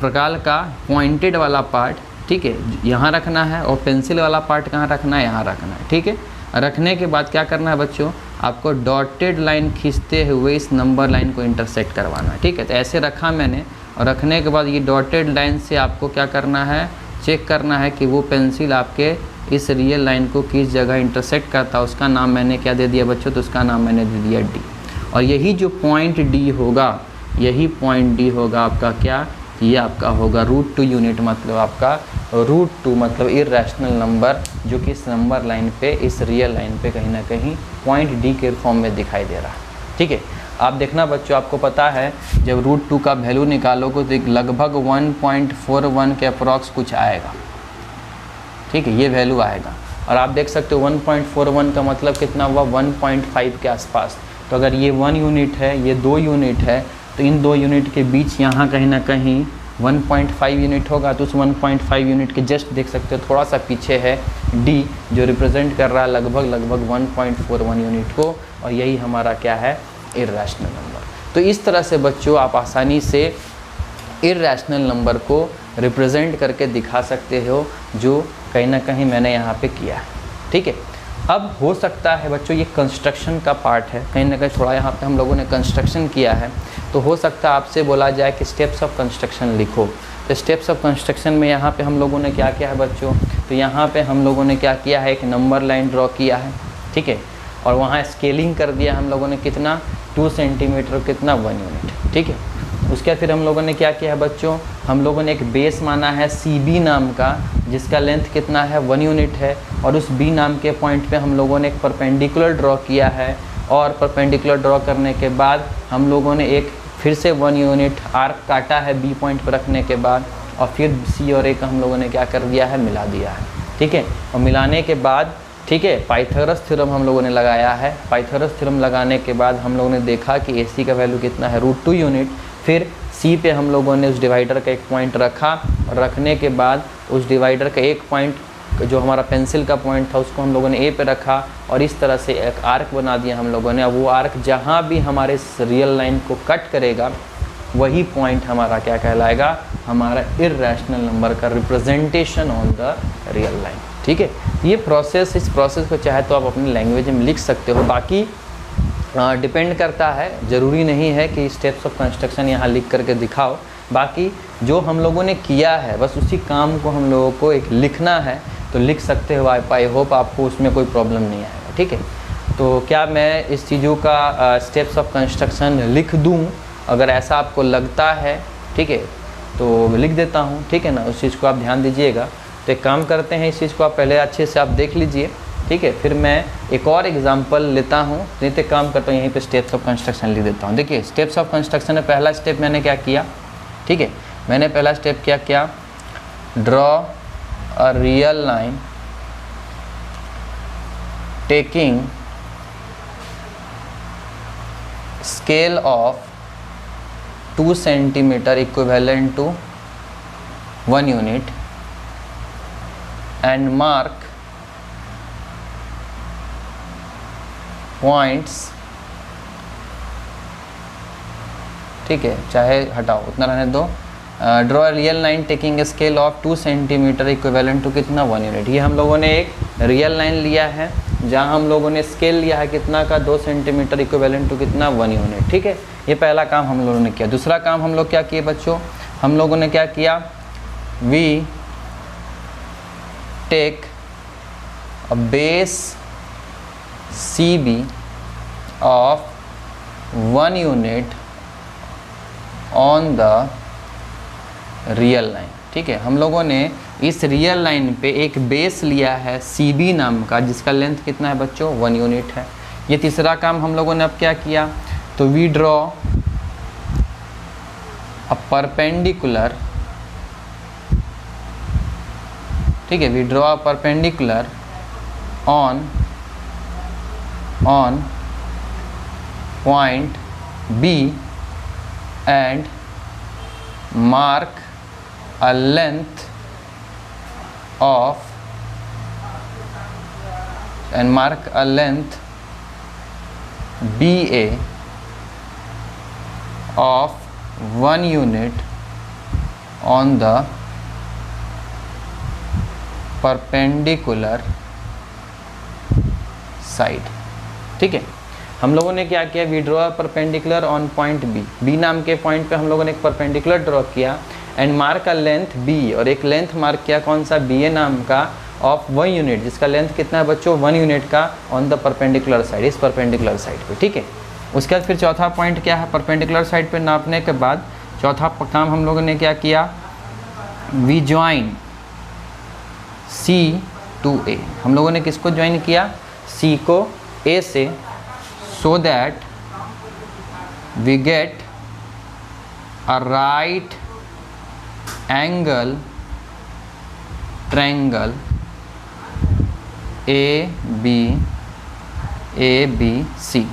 Speaker 1: प्रकाल का पॉइंटेड वाला पार्ट, ठीक है, यहाँ रखना है, और पेंसिल वाला पार्ट कहाँ रखना है? यहाँ रखना है, ठीक है। रखने के बाद क्या करना है बच्चों? आपको डॉटेड लाइन खींचते हुए इस नंबर लाइन को इंटरसेक्ट करवाना है, ठीक है। तो ऐसे रखा मैंने, और रखने के बाद ये डॉटेड लाइन से आपको क्या करना है? चेक करना है कि वो पेंसिल आपके इस रियल लाइन को किस जगह इंटरसेक्ट करता है। उसका नाम मैंने क्या दे दिया बच्चों? तो उसका नाम मैंने दे दिया D। और यही जो पॉइंट D होगा, यही पॉइंट D होगा आपका क्या? ये आपका होगा √2 यूनिट। मतलब आपका √2 मतलब इर्रेशनल नंबर, जो कि इस नंबर लाइन पे, इस रियल लाइन पे कहीं ना कहीं पॉइंट D के फॉर्म में दिखाई दे रहा है, ठीक है। आप देखना बच्चों, आपको पता है जब √2 का वैल्यू निकालोगे तो लगभग 1.41 के अप्रॉक्स कुछ आएगा, ठीक है, ये वैल्यू आएगा। और आप देख सकते हो 1.41 का मतलब कितना हुआ? 1.5 के आसपास। तो अगर ये 1 यूनिट है, ये 2 यूनिट है, तो इन 2 यूनिट के बीच यहाँ कहीं ना कहीं 1.5 यूनिट होगा। तो उस 1.5 यूनिट के जस्ट देख सकते हो थोड़ा सा पीछे है D, जो रिप्रेजेंट कर रहा है लगभग 1.41 यूनिट को। और यही हमारा क्या है? Irrational number. तो इस तरह से बच्चों आप आसानी से इर्रेशनल नंबर को रिप्रेजेंट करके दिखा सकते हो, जो कहीं ना कहीं मैंने यहाँ पे किया है, ठीक है। अब हो सकता है बच्चों ये कंस्ट्रक्शन का पार्ट है, कहीं ना कहीं थोड़ा यहाँ पे हम लोगों ने कंस्ट्रक्शन किया है, तो हो सकता है आपसे बोला जाए कि स्टेप्स ऑफ कंस्ट्रक्शन लिखो। तो स्टेप्स ऑफ कंस्ट्रक्शन में यहाँ पे हम लोगों ने क्या किया है बच्चों, तो यहाँ पे हम लोगों ने क्या किया है, एक नंबर लाइन ड्रॉ किया है, ठीक है, और वहाँ स्केलिंग कर दिया हम लोगों ने कितना 2 सेंटीमीटर, कितना 1 यूनिट, ठीक है। उसके बाद फिर हम लोगों ने क्या किया है बच्चों, हम लोगों ने एक बेस माना है CB नाम का, जिसका लेंथ कितना है 1 यूनिट है, और उस B नाम के पॉइंट पे हम लोगों ने एक परपेंडिकुलर ड्रॉ किया है, और परपेंडिकुलर ड्रॉ करने के बाद हम लोगों ने एक फिर से 1 यूनिट आर्क काटा है B पॉइंट पर रखने के बाद, और फिर C और A का हम लोगों ने क्या कर दिया है, मिला दिया है, ठीक है। और मिलाने के बाद, ठीक है, पाइथागोरस थ्योरम हम लोगों ने लगाया है। पाइथागोरस थ्योरम लगाने के बाद हम लोगों ने देखा कि AC का वैल्यू कितना है √2 यूनिट। फिर C पे हम लोगों ने उस डिवाइडर का एक पॉइंट रखा, और रखने के बाद उस डिवाइडर का एक पॉइंट जो हमारा पेंसिल का पॉइंट था उसको हम लोगों ने A पे रखा, और इस तरह से एक आर्क बना दिया हम लोगों ने। अब वो आर्क जहाँ भी हमारे रियल लाइन को कट करेगा वही पॉइंट हमारा क्या कहलाएगा, हमारा इर्रेशनल नंबर का representation on the real line, ठीक है। ये प्रोसेस, इस प्रोसेस को चाहे तो आप अपनी लैंग्वेज में लिख सकते हो, बाकी डिपेंड करता है, ज़रूरी नहीं है कि स्टेप्स ऑफ कंस्ट्रक्शन यहाँ लिख करके दिखाओ। बाकी जो हम लोगों ने किया है बस उसी काम को हम लोगों को एक लिखना है, तो लिख सकते हो। आई होप आपको उसमें कोई प्रॉब्लम नहीं आएगा, ठीक है। तो क्या मैं इस चीज़ों का स्टेप्स ऑफ कंस्ट्रक्शन लिख दूँ, अगर ऐसा आपको लगता है, ठीक है, तो लिख देता हूँ, ठीक है ना, उस चीज़ को आप ध्यान दीजिएगा। तो एक काम करते हैं, इस चीज़ को आप पहले अच्छे से आप देख लीजिए, ठीक है, फिर मैं एक और एग्जांपल लेता हूँ। नहीं तो काम करता हूँ, यहीं पे स्टेप्स ऑफ कंस्ट्रक्शन लिख देता हूँ। देखिए स्टेप्स ऑफ कंस्ट्रक्शन में पहला स्टेप मैंने क्या किया, ठीक है, मैंने पहला स्टेप क्या, draw a real line taking scale of 2 centimetre equivalent to 1 unit and mark points, ठीक है, चाहे हटाओ उतना रहने दो। Draw real line taking a scale of 2 centimetre equivalent to कितना 1 यूनिट। ये हम लोगों ने एक रियल लाइन लिया है जहाँ हम लोगों ने स्केल लिया है कितना का 2 सेंटीमीटर इक्विवेलेंट टू कितना 1 यूनिट, ठीक है। ये पहला काम हम लोगों ने किया। दूसरा काम हम लोग क्या किए बच्चों, हम लोगों ने क्या किया, we take a base CB of 1 unit on the real line, ठीक है। हम लोगों ने इस रियल लाइन पे एक बेस लिया है CB नाम का, जिसका लेंथ कितना है बच्चों 1 यूनिट है। ये तीसरा काम हम लोगों ने अब क्या किया, तो वी ड्रॉ अ परपेंडिकुलर, ठीक है, we draw a perpendicular on point B and mark a length BA of 1 unit on the perpendicular side, ठीक है। हम लोगों ने क्या किया, we draw perpendicular on point B नाम के पॉइंट पे हम लोगों ने एक परपेंडिकुलर ड्रॉ किया, एंड मार्क का लेंथ B, और एक लेंथ मार्क किया कौन सा, BA नाम का, ऑफ 1 यूनिट, जिसका लेंथ कितना है बच्चों 1 यूनिट का, ऑन द परपेंडिकुलर साइड, इस परपेंडिकुलर साइड पे, ठीक है। उसके बाद फिर चौथा पॉइंट क्या है, परपेंडिकुलर साइड पे नापने के बाद चौथा काम हम लोगों ने क्या किया, we join C to A। हम लोगों ने किसको ज्वाइन किया, C को A से, so that we get a right angle triangle ABC।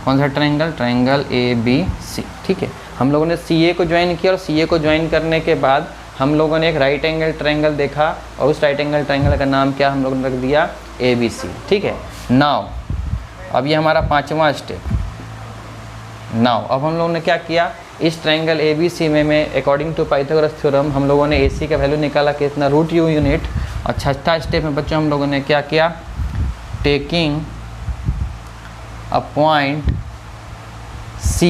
Speaker 1: कौन सा ट्रायंगल, ट्रायंगल ABC, ठीक है। हम लोगों ने CA को ज्वाइन किया, और CA को ज्वाइन करने के बाद हम लोगों ने एक राइट एंगल ट्रायंगल देखा, और उस राइट एंगल ट्रायंगल का नाम क्या हम लोगों ने रख दिया ABC, ठीक है। नाउ अब ये हमारा पांचवा स्टेप। नाउ अब हम लोगों ने क्या किया, इस ट्रायंगल ABC में अकॉर्डिंग टू पाइथागोरस थ्योरम हम लोगों ने AC का वैल्यू निकाला कितना √2 यूनिट। और छठा स्टेप में बच्चों हम लोगों ने क्या किया, taking a point C,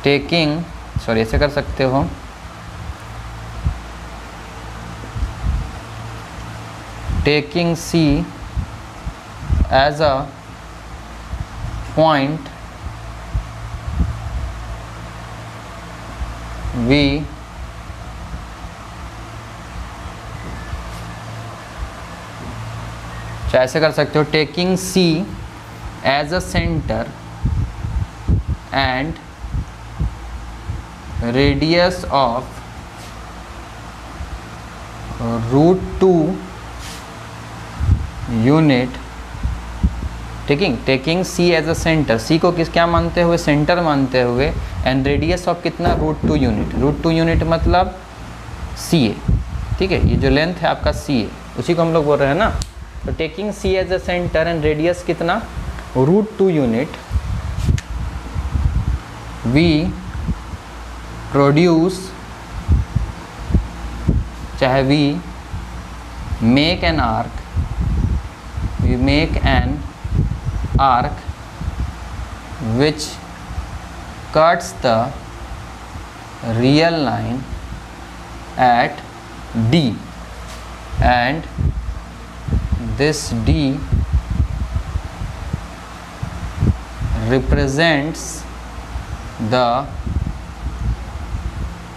Speaker 1: taking, sorry ऐसे कर सकते हो, taking C as a point V ऐसे कर सकते हो, taking C as a centre and radius of √2 unit, taking C as a centre, C को क्या मानते हुए, सेंटर मानते हुए, एंड रेडियस ऑफ कितना, √2 यूनिट, √2 यूनिट मतलब CA, ठीक है, ये जो लेंथ है आपका CA, उसी को हम लोग बोल रहे हैं ना। तो taking C as a centre and radius कितना, √2 यूनिट, वी प्रोड्यूस, चाहे we make an arc, we make an arc which cuts the real line at D, and this D represents the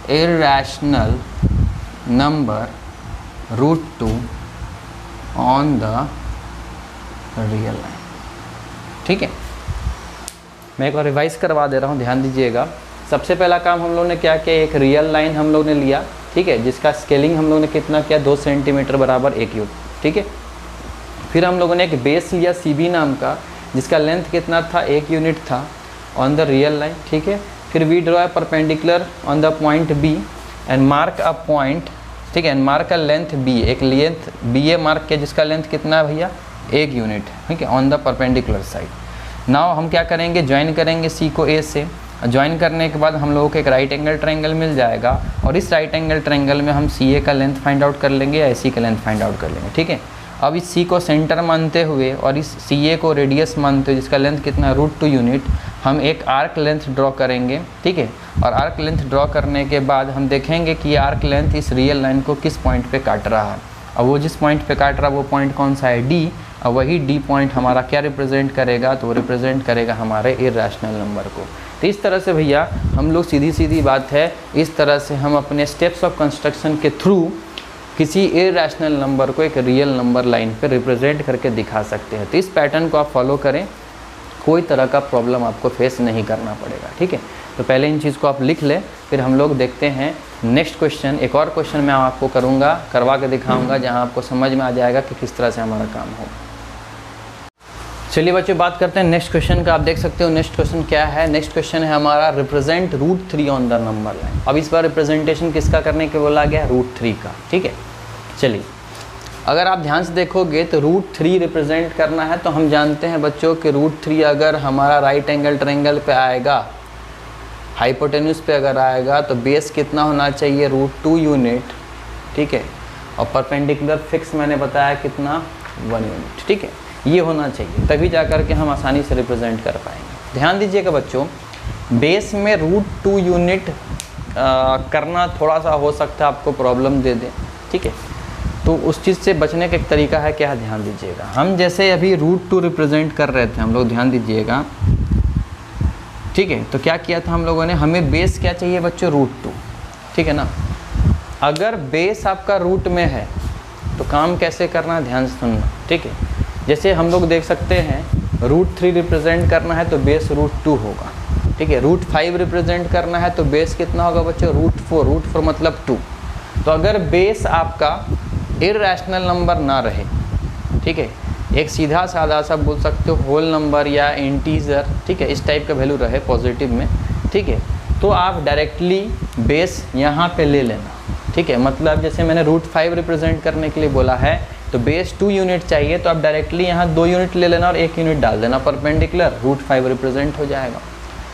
Speaker 1: irrational number √2 on the real line, ठीक है। मैं एक बार रिवाइज करवा दे रहा हूँ, ध्यान दीजिएगा। सबसे पहला काम हम लोग ने क्या किया, एक रियल लाइन हम लोग ने लिया, ठीक है, जिसका स्केलिंग हम लोग ने कितना किया, 2 सेंटीमीटर बराबर 1 यूनिट, ठीक है। फिर हम लोगों ने एक बेस लिया CB नाम का, जिसका लेंथ कितना था, 1 यूनिट था ऑन द रियल लाइन, ठीक है। फिर we draw perpendicular on the point B and mark a point, ठीक है, and mark a length B, एक लेंथ BA मार्क किया जिसका लेंथ कितना है भैया, 1 यूनिट, ठीक है, on the perpendicular side. Now हम क्या करेंगे, ज्वाइन करेंगे C को A से, ज्वाइन करने के बाद हम लोगों को एक राइट एंगल ट्रायंगल मिल जाएगा, और इस राइट एंगल ट्रायंगल में हम CA का लेंथ फाइंड आउट कर लेंगे या AC का लेंथ फाइंड आउट कर लेंगे, ठीक है। अब इस C को सेंटर मानते हुए और इस CA को रेडियस मानते हुए, जिसका लेंथ कितना, √2 यूनिट, हम एक आर्क लेंथ ड्रॉ करेंगे, ठीक है। और आर्क लेंथ ड्रॉ करने के बाद हम देखेंगे कि आर्क लेंथ इस रियल लाइन को किस पॉइंट पे काट रहा है। अब वो जिस पॉइंट पे काट रहा है वो पॉइंट कौन सा है, D। अब वही D पॉइंट हमारा क्या रिप्रेजेंट करेगा, तो वो रिप्रेजेंट करेगा हमारे इर्रेशनल नंबर को। तो इस तरह से भैया हम लोग, सीधी सीधी बात है, इस तरह से हम अपने स्टेप्स ऑफ कंस्ट्रक्शन के थ्रू किसी इर्रेशनल नंबर को एक रियल नंबर लाइन पे रिप्रेजेंट करके दिखा सकते हैं। तो इस पैटर्न को आप फॉलो करें, कोई तरह का प्रॉब्लम आपको फेस नहीं करना पड़ेगा, ठीक है। तो पहले इन चीज़ को आप लिख लें, फिर हम लोग देखते हैं नेक्स्ट क्वेश्चन। एक और क्वेश्चन मैं आपको करवा के दिखाऊंगा, जहां आपको समझ में आ जाएगा कि किस तरह से हमारा काम हो। चलिए बच्चों, बात करते हैं नेक्स्ट क्वेश्चन का। आप देख सकते हो नेक्स्ट क्वेश्चन क्या है। नेक्स्ट क्वेश्चन है हमारा, represent √3 on the number line. अब इस बार रिप्रेजेंटेशन किसका करने के बोला गया, √3 का, ठीक है। चलिए, अगर आप ध्यान से देखोगे तो √3 रिप्रेजेंट करना है, तो हम जानते हैं बच्चों कि √3 अगर हमारा राइट एंगल ट्रायंगल पे आएगा, हाइपोटेन्यूज पे अगर आएगा, तो बेस कितना होना चाहिए, √2 यूनिट, ठीक है। और परपेंडिकुलर फिक्स मैंने बताया कितना, 1 यूनिट, ठीक है। ये होना चाहिए, तभी जा कर के हम आसानी से रिप्रेजेंट कर पाएंगे। ध्यान दीजिएगा बच्चों, बेस में √2 यूनिट करना थोड़ा सा हो सकता है आपको प्रॉब्लम दे दे, ठीक है। तो उस चीज़ से बचने का एक तरीका है, क्या, ध्यान दीजिएगा। हम जैसे अभी √2 रिप्रेजेंट कर रहे थे हम लोग, ध्यान दीजिएगा, ठीक है। तो क्या किया था हम लोगों ने, हमें बेस क्या चाहिए बच्चों, √2, ठीक है ना। अगर बेस आपका रूट में है तो काम कैसे करना है, ध्यान से सुनना, ठीक है। जैसे हम लोग देख सकते हैं, √3 रिप्रेजेंट करना है तो बेस √2 होगा, ठीक है। √5 रिप्रेजेंट करना है तो बेस कितना होगा बच्चों, √4 मतलब 2। तो अगर बेस आपका इर्रेशनल नंबर ना रहे, ठीक है, एक सीधा साधा सा बोल सकते हो होल नंबर या इंटीजर, ठीक है, इस टाइप का वैल्यू रहे पॉजिटिव में, ठीक है, तो आप डायरेक्टली बेस यहाँ पे ले लेना, ठीक है। मतलब जैसे मैंने √5 रिप्रेजेंट करने के लिए बोला है तो बेस 2 यूनिट चाहिए, तो आप डायरेक्टली यहाँ 2 यूनिट ले लेना और 1 यूनिट डाल देना परपेंडिकुलर, √5 रिप्रेजेंट हो जाएगा।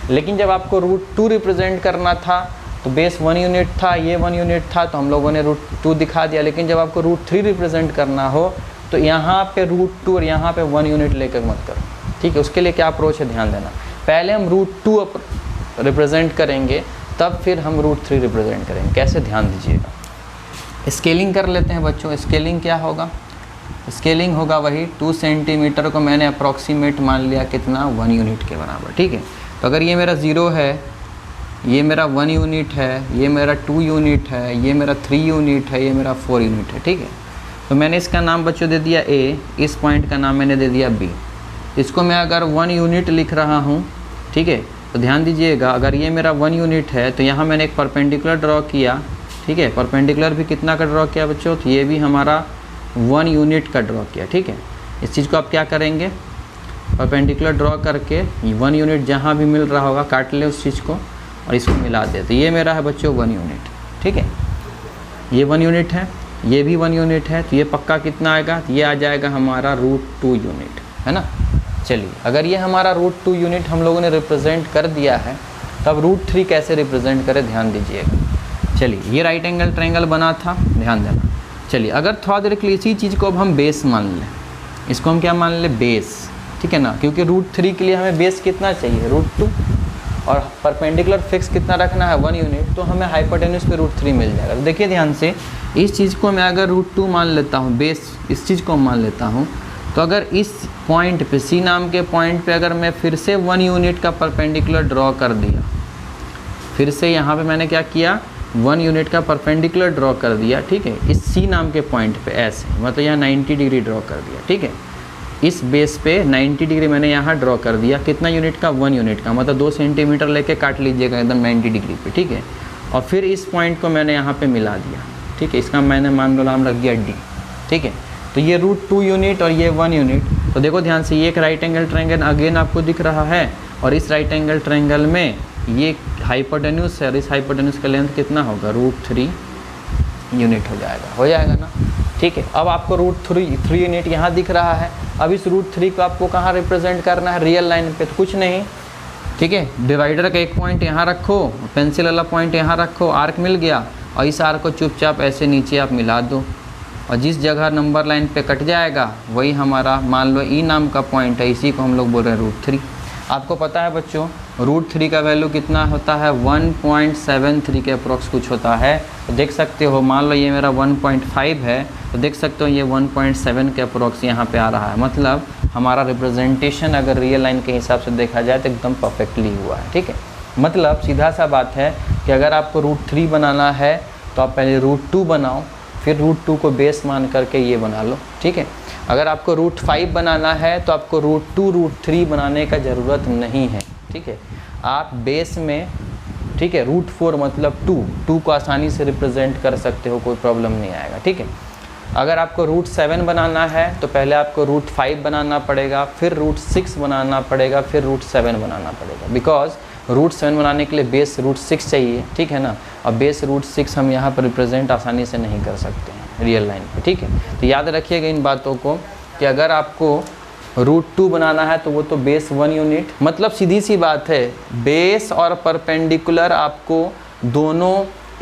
Speaker 1: लेकिन जब आपको √2 रिप्रेजेंट करना था तो बेस 1 यूनिट था, ये 1 यूनिट था, तो हम लोगों ने √2 दिखा दिया। लेकिन जब आपको √3 रिप्रेजेंट करना हो तो यहाँ पे √2 और यहाँ पे 1 यूनिट लेकर मत करो, ठीक है। उसके लिए क्या अप्रोच है, ध्यान देना। पहले हम √2 रिप्रेजेंट करेंगे, तब फिर हम √3 रिप्रेजेंट करेंगे। कैसे, ध्यान दीजिएगा। स्केलिंग कर लेते हैं बच्चों। स्केलिंग क्या होगा, स्केलिंग होगा वही 2 सेंटीमीटर को मैंने अप्रॉक्सीमेट मान लिया कितना, 1 यूनिट के बराबर, ठीक है। तो अगर ये मेरा 0 है, ये मेरा 1 यूनिट है, ये मेरा 2 यूनिट है, ये मेरा 3 यूनिट है, ये मेरा 4 यूनिट है, ठीक है। तो मैंने इसका नाम बच्चों दे दिया A, इस पॉइंट का नाम मैंने दे दिया B। इसको मैं अगर 1 यूनिट लिख रहा हूँ, ठीक है, तो ध्यान दीजिएगा, अगर ये मेरा 1 यूनिट है तो यहाँ मैंने एक परपेंडिकुलर ड्रॉ किया, ठीक है। परपेंडिकुलर भी कितना का ड्रॉ किया बच्चों, तो ये भी हमारा 1 यूनिट का ड्रॉ किया, ठीक है। इस चीज़ को आप क्या करेंगे, परपेंडिकुलर ड्रॉ करके 1 यूनिट जहाँ भी मिल रहा होगा काट ले उस चीज़ को और इसको मिला दे। तो ये मेरा है बच्चों 1 यूनिट, ठीक है। ये 1 यूनिट है, ये भी 1 यूनिट है, तो ये पक्का कितना आएगा, ये आ जाएगा हमारा √2 यूनिट, है ना। चलिए, अगर ये हमारा √2 यूनिट हम लोगों ने रिप्रेजेंट कर दिया है, तब √3 कैसे रिप्रेजेंट करें, ध्यान दीजिएगा। चलिए, ये राइट एंगल ट्रायंगल बना था, ध्यान देना। चलिए, अगर थोड़ा देर के लिए इसी चीज़ को अब हम बेस मान लें, इसको हम क्या मान लें, बेस, ठीक है ना। क्योंकि √3 के लिए हमें बेस कितना चाहिए, √2, और परपेंडिकुलर फिक्स कितना रखना है, 1 यूनिट, तो हमें हाइपोटेन्यूज पे √3 मिल जाएगा। तो देखिए ध्यान से, इस चीज़ को मैं अगर √2 मान लेता हूँ, बेस इस चीज़ को मान लेता हूँ, तो अगर इस पॉइंट पे, C नाम के पॉइंट पे अगर मैं फिर से 1 यूनिट का परपेंडिकुलर ड्रॉ कर दिया, फिर से यहाँ पे मैंने क्या किया, 1 यूनिट का परपेंडिकुलर ड्रॉ कर दिया, ठीक है, इस C नाम के पॉइंट पे ऐसे, मतलब यहाँ 90 डिग्री ड्रॉ कर दिया, ठीक है। इस बेस पे 90 डिग्री मैंने यहाँ ड्रॉ कर दिया, कितना यूनिट का, 1 यूनिट का, मतलब 2 सेंटीमीटर लेके काट लीजिएगा एकदम 90 डिग्री पे, ठीक है। और फिर इस पॉइंट को मैंने यहाँ पे मिला दिया, ठीक है। इसका मैंने मान लो नाम रख दिया D, ठीक है। तो ये √2 यूनिट और ये 1 यूनिट। तो देखो ध्यान से, ये एक राइट एंगल ट्रायंगल अगेन आपको दिख रहा है, और इस राइट एंगल ट्रायंगल में ये हाइपोटेन्यूज है, और इस हाइपोटेन्यूज का लेंथ कितना होगा, √3 यूनिट हो जाएगा ना, ठीक है। अब आपको √3 यूनिट यहाँ दिख रहा है। अब इस √3 को आपको कहाँ रिप्रेजेंट करना है, रियल लाइन पे, तो कुछ नहीं, ठीक है। डिवाइडर का एक पॉइंट यहाँ रखो, पेंसिल वाला पॉइंट यहाँ रखो, आर्क मिल गया, और इस आर्क को चुपचाप ऐसे नीचे आप मिला दो, और जिस जगह नंबर लाइन पे कट जाएगा वही हमारा मान लो E नाम का पॉइंट है, इसी को हम लोग बोल रहे हैं √3। आपको पता है बच्चों, √3 का वैल्यू कितना होता है, 1.73 के अप्रोक्स कुछ होता है। तो देख सकते हो, मान लो ये मेरा 1.5 है, तो देख सकते हो ये 1.7 के अप्रोक्स यहाँ पे आ रहा है। मतलब हमारा रिप्रेजेंटेशन अगर रियल लाइन के हिसाब से देखा जाए तो एकदम परफेक्टली हुआ है, ठीक है। मतलब सीधा सा बात है कि अगर आपको √3 बनाना है तो आप पहले √2 बनाओ, फिर √2 को बेस मान करके ये बना लो, ठीक है। अगर आपको √5 बनाना है तो आपको √2 √3 बनाने का ज़रूरत नहीं है, ठीक है। आप बेस में, ठीक है, √4 मतलब 2 को आसानी से रिप्रेजेंट कर सकते हो, कोई प्रॉब्लम नहीं आएगा, ठीक है। अगर आपको √7 बनाना है तो पहले आपको √5 बनाना पड़ेगा, फिर √6 बनाना पड़ेगा, फिर √7 बनाना पड़ेगा। बिकॉज √7 बनाने के लिए बेस √6 चाहिए, ठीक है ना। और बेस √6 हम यहाँ पर रिप्रेजेंट आसानी से नहीं कर सकते हैं रियल लाइन पे, ठीक है। तो याद रखिएगा इन बातों को कि अगर आपको √2 बनाना है तो वो तो बेस 1 यूनिट, मतलब सीधी सी बात है, बेस और परपेंडिकुलर आपको दोनों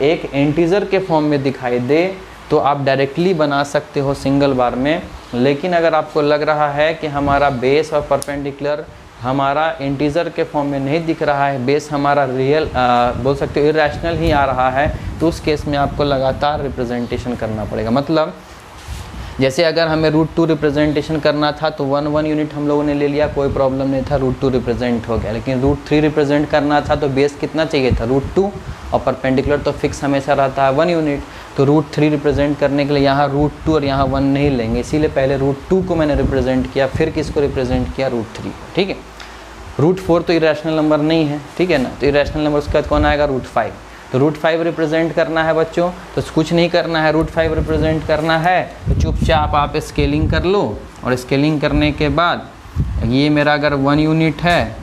Speaker 1: एक इंटीजर के फॉर्म में दिखाई दे तो आप डायरेक्टली बना सकते हो सिंगल बार में। लेकिन अगर आपको लग रहा है कि हमारा बेस और परपेंडिकुलर हमारा इंटीजर के फॉर्म में नहीं दिख रहा है, बेस हमारा रियल बोल सकते हो इरेशनल ही आ रहा है, तो उस केस में आपको लगातार रिप्रेजेंटेशन करना पड़ेगा। मतलब जैसे अगर हमें √2 रिप्रेजेंटेशन करना था तो 1 यूनिट हम लोगों ने ले लिया, कोई प्रॉब्लम नहीं था, √2 रिप्रेजेंट हो गया। लेकिन √3 रिप्रेजेंट करना था तो बेस कितना चाहिए था, √2, और परपेंडिकुलर तो फिक्स हमेशा रहता है 1 यूनिट। तो √3 रिप्रेजेंट करने के लिए यहाँ √2 और यहाँ 1 नहीं लेंगे, इसीलिए पहले √2 को मैंने रिप्रेजेंट किया, फिर किसको रिप्रेजेंट किया, √3, ठीक है। √4 तो इरेशनल नंबर नहीं है, ठीक है ना, तो इरेशनल नंबर उसके बाद कौन आएगा, √5। तो √5 रिप्रेजेंट करना है बच्चों, तो कुछ नहीं करना है, √5 रिप्रेजेंट करना है तो चुपचाप आप स्केलिंग कर लो, और स्केलिंग करने के बाद ये मेरा अगर 1 यूनिट है,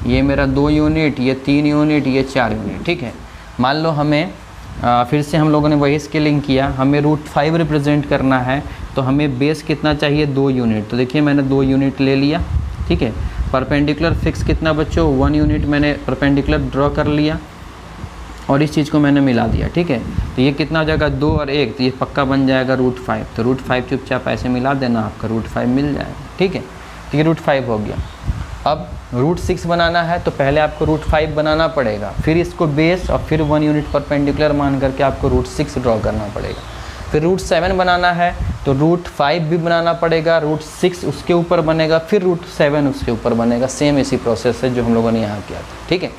Speaker 1: ये मेरा 2 यूनिट, ये 3 यूनिट, ये 4 यूनिट, ठीक है। मान लो हमें फिर से हम लोगों ने वही स्केलिंग किया, हमें √5 रिप्रेजेंट करना है तो हमें बेस कितना चाहिए, 2 यूनिट। तो देखिए मैंने 2 यूनिट ले लिया, ठीक है। परपेंडिकुलर फिक्स कितना बच्चों, 1 यूनिट मैंने परपेंडिकुलर ड्रॉ कर लिया, और इस चीज़ को मैंने मिला दिया, ठीक है। तो ये कितना हो जाएगा 2 और 1, तो ये पक्का बन जाएगा √5। तो √5 चुपचाप ऐसे मिला देना, आपका √5 मिल जाएगा, ठीक है। तो ये √5 हो गया। अब √6 बनाना है तो पहले आपको √5 बनाना पड़ेगा, फिर इसको बेस और फिर 1 यूनिट परपेंडिकुलर मान करके आपको √6 ड्रॉ करना पड़ेगा। फिर √7 बनाना है तो √5 भी बनाना पड़ेगा, √6 उसके ऊपर बनेगा, फिर √7 उसके ऊपर बनेगा। सेम इसी प्रोसेस है जो हम लोगों ने यहाँ किया था, ठीक है।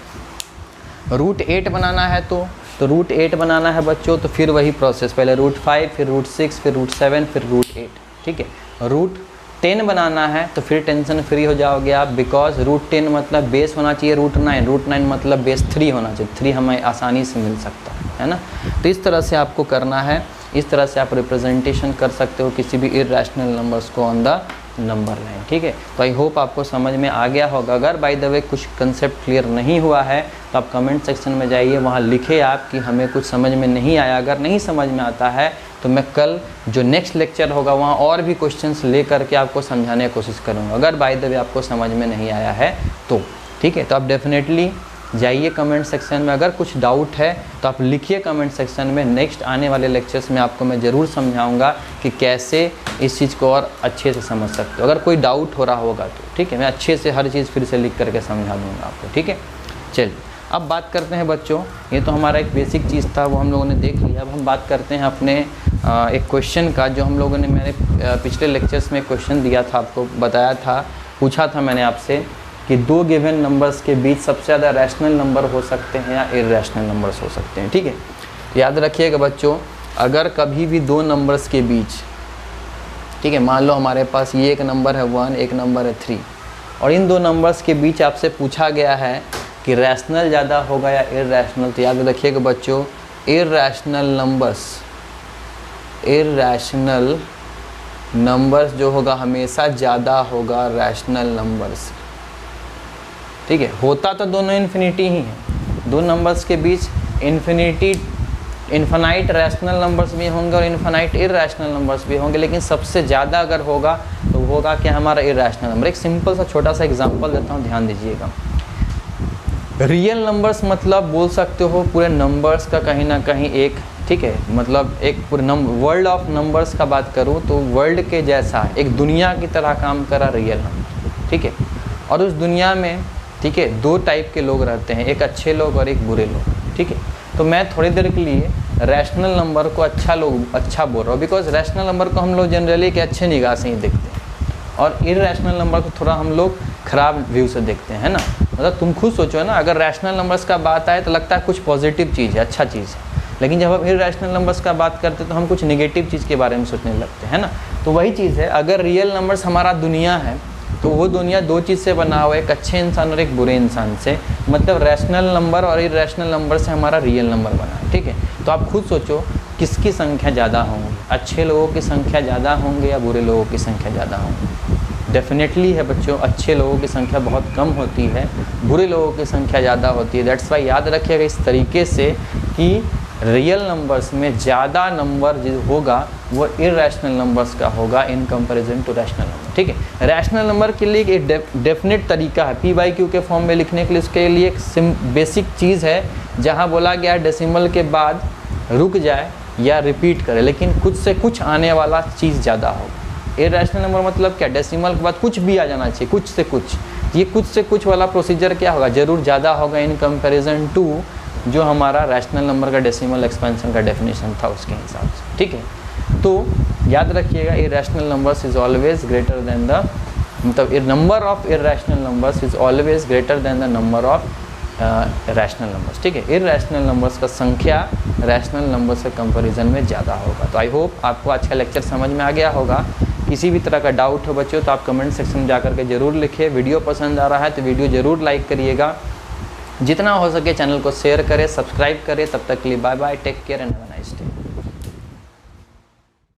Speaker 1: √8 बनाना है तो √8 बनाना है बच्चों, तो फिर वही प्रोसेस, पहले √5 फिर √6 फिर √7 फिर √8, ठीक है। √10 बनाना है तो फिर टेंशन फ्री हो जाओगे आप, बिकॉज √10 मतलब बेस होना चाहिए √9, √9 मतलब बेस 3 होना चाहिए, 3 हमें आसानी से मिल सकता है ना। तो इस तरह से आपको करना है, इस तरह से आप रिप्रेजेंटेशन कर सकते हो किसी भी इर्रेशनल नंबर्स को ऑन द नंबर लाइन, ठीक है। तो आई होप आपको समझ में आ गया होगा। अगर बाय द वे कुछ कंसेप्ट क्लियर नहीं हुआ है तो आप कमेंट सेक्शन में जाइए, वहाँ लिखे आप कि हमें कुछ समझ में नहीं आया। अगर नहीं समझ में आता है तो मैं कल जो नेक्स्ट लेक्चर होगा वहाँ और भी क्वेश्चंस ले करके आपको समझाने की कोशिश करूँगा, अगर बाय द वे आपको समझ में नहीं आया है तो, ठीक है। तो आप डेफिनेटली जाइए कमेंट सेक्शन में, अगर कुछ डाउट है तो आप लिखिए कमेंट सेक्शन में। नेक्स्ट आने वाले लेक्चर्स में आपको मैं ज़रूर समझाऊंगा कि कैसे इस चीज़ को और अच्छे से समझ सकते हो, अगर कोई डाउट हो रहा होगा तो, ठीक है। मैं अच्छे से हर चीज़ फिर से लिख करके समझा दूँगा आपको, ठीक है। चलिए अब बात करते हैं बच्चों, ये तो हमारा एक बेसिक चीज़ था, वो हम लोगों ने देख लिया। अब हम बात करते हैं अपने एक क्वेश्चन का, जो हम लोगों ने, मैंने पिछले लेक्चर्स में क्वेश्चन दिया था, आपको बताया था, पूछा था मैंने आपसे कि 2 गिवन नंबर्स के बीच सबसे ज़्यादा रैशनल नंबर हो सकते हैं या इर्रेशनल नंबर्स हो सकते हैं, ठीक है। याद रखिएगा बच्चों, अगर कभी भी 2 नंबर्स के बीच, ठीक है, मान लो हमारे पास ये एक नंबर है 1, एक नंबर है 3, और इन 2 नंबर्स के बीच आपसे पूछा गया है कि रैशनल ज़्यादा होगा या इर्रेशनल, तो याद रखिएगा बच्चों, इर्रेशनल नंबर्स जो होगा हमेशा ज़्यादा होगा रैशनल नंबर्स, ठीक है। होता तो दोनों इन्फिनिटी ही है, 2 नंबर्स के बीच इन्फिनाइट रैशनल नंबर्स भी होंगे और इन्फिनाइट इर्रेशनल नंबर्स भी होंगे, लेकिन सबसे ज़्यादा अगर होगा तो होगा कि हमारा इर्रेशनल नंबर। एक सिंपल सा छोटा सा एग्जांपल देता हूँ, ध्यान दीजिएगा। रियल नंबर्स मतलब बोल सकते हो पूरे नंबर्स का कहीं ना कहीं एक, ठीक है, मतलब एक पूरे वर्ल्ड ऑफ नंबर्स का बात करूँ तो वर्ल्ड के जैसा एक दुनिया की तरह काम करा रियल नंबर, ठीक है। और उस दुनिया में, ठीक है, 2 टाइप के लोग रहते हैं, एक अच्छे लोग और एक बुरे लोग, ठीक है। तो मैं थोड़ी देर के लिए रैशनल नंबर को अच्छा बोल रहा हूँ, बिकॉज रैशनल नंबर को हम लोग जनरली के अच्छे निगाह से ही देखते हैं, और इर्रेशनल नंबर को थोड़ा हम लोग ख़राब व्यू से देखते हैं, है ना। मतलब तुम खुद सोचो, है ना, अगर रैशनल नंबर्स का बात आए तो लगता है कुछ पॉजिटिव चीज़ है, अच्छा चीज़ है, लेकिन जब हम इर्रेशनल नंबर्स का बात करते हैं तो हम कुछ नेगेटिव चीज़ के बारे में सोचने लगते हैं, है ना। तो वही चीज़ है, अगर रियल नंबर्स हमारा दुनिया है तो वो दुनिया 2 चीज़ से बना हुआ है, एक अच्छे इंसान और एक बुरे इंसान से, मतलब रैशनल नंबर और इर्रेशनल नंबर से हमारा रियल नंबर बना है, ठीक है। तो आप खुद सोचो किसकी संख्या ज़्यादा होंगी, अच्छे लोगों की संख्या ज़्यादा होंगे या बुरे लोगों की संख्या ज़्यादा होंगी। डेफिनेटली है बच्चों, अच्छे लोगों की संख्या बहुत कम होती है, बुरे लोगों की संख्या ज़्यादा होती है। दैट्स वाई याद रखिएगा इस तरीके से कि रियल नंबर्स में ज़्यादा नंबर जो होगा वो इर्रेशनल नंबर्स का होगा in comparison to rational number, ठीक है। रैशनल नंबर के लिए एक डेफिनेट तरीका है p/q के फॉर्म में लिखने के लिए, उसके लिए एक बेसिक चीज़ है जहाँ बोला गया डेसिमल के बाद रुक जाए या रिपीट करे, लेकिन कुछ से कुछ आने वाला चीज़ ज़्यादा होगा। इर्रेशनल नंबर मतलब क्या, डेसिमल के बाद कुछ भी आ जाना चाहिए, कुछ से कुछ। ये कुछ से कुछ वाला प्रोसीजर क्या होगा, ज़रूर ज़्यादा होगा इन कंपैरिजन टू जो हमारा रैशनल नंबर का डेसिमल एक्सपेंशन का डेफिनेशन था उसके हिसाब से, ठीक है। तो याद रखिएगा irrational numbers is always greater than the, मतलब number of irrational numbers is always greater than the number of rational numbers, ठीक है। इर्रेशनल नंबर्स का संख्या रैशनल नंबर्स के कंपैरिजन में ज़्यादा होगा। तो आई होप आपको आज का लेक्चर समझ में आ गया होगा। किसी भी तरह का डाउट हो बच्चों तो आप कमेंट सेक्शन में जाकर के ज़रूर लिखिए। वीडियो पसंद आ रहा है तो वीडियो ज़रूर लाइक करिएगा, जितना हो सके चैनल को शेयर करें, सब्सक्राइब करें। तब तक के लिए bye bye, take care and have a nice day.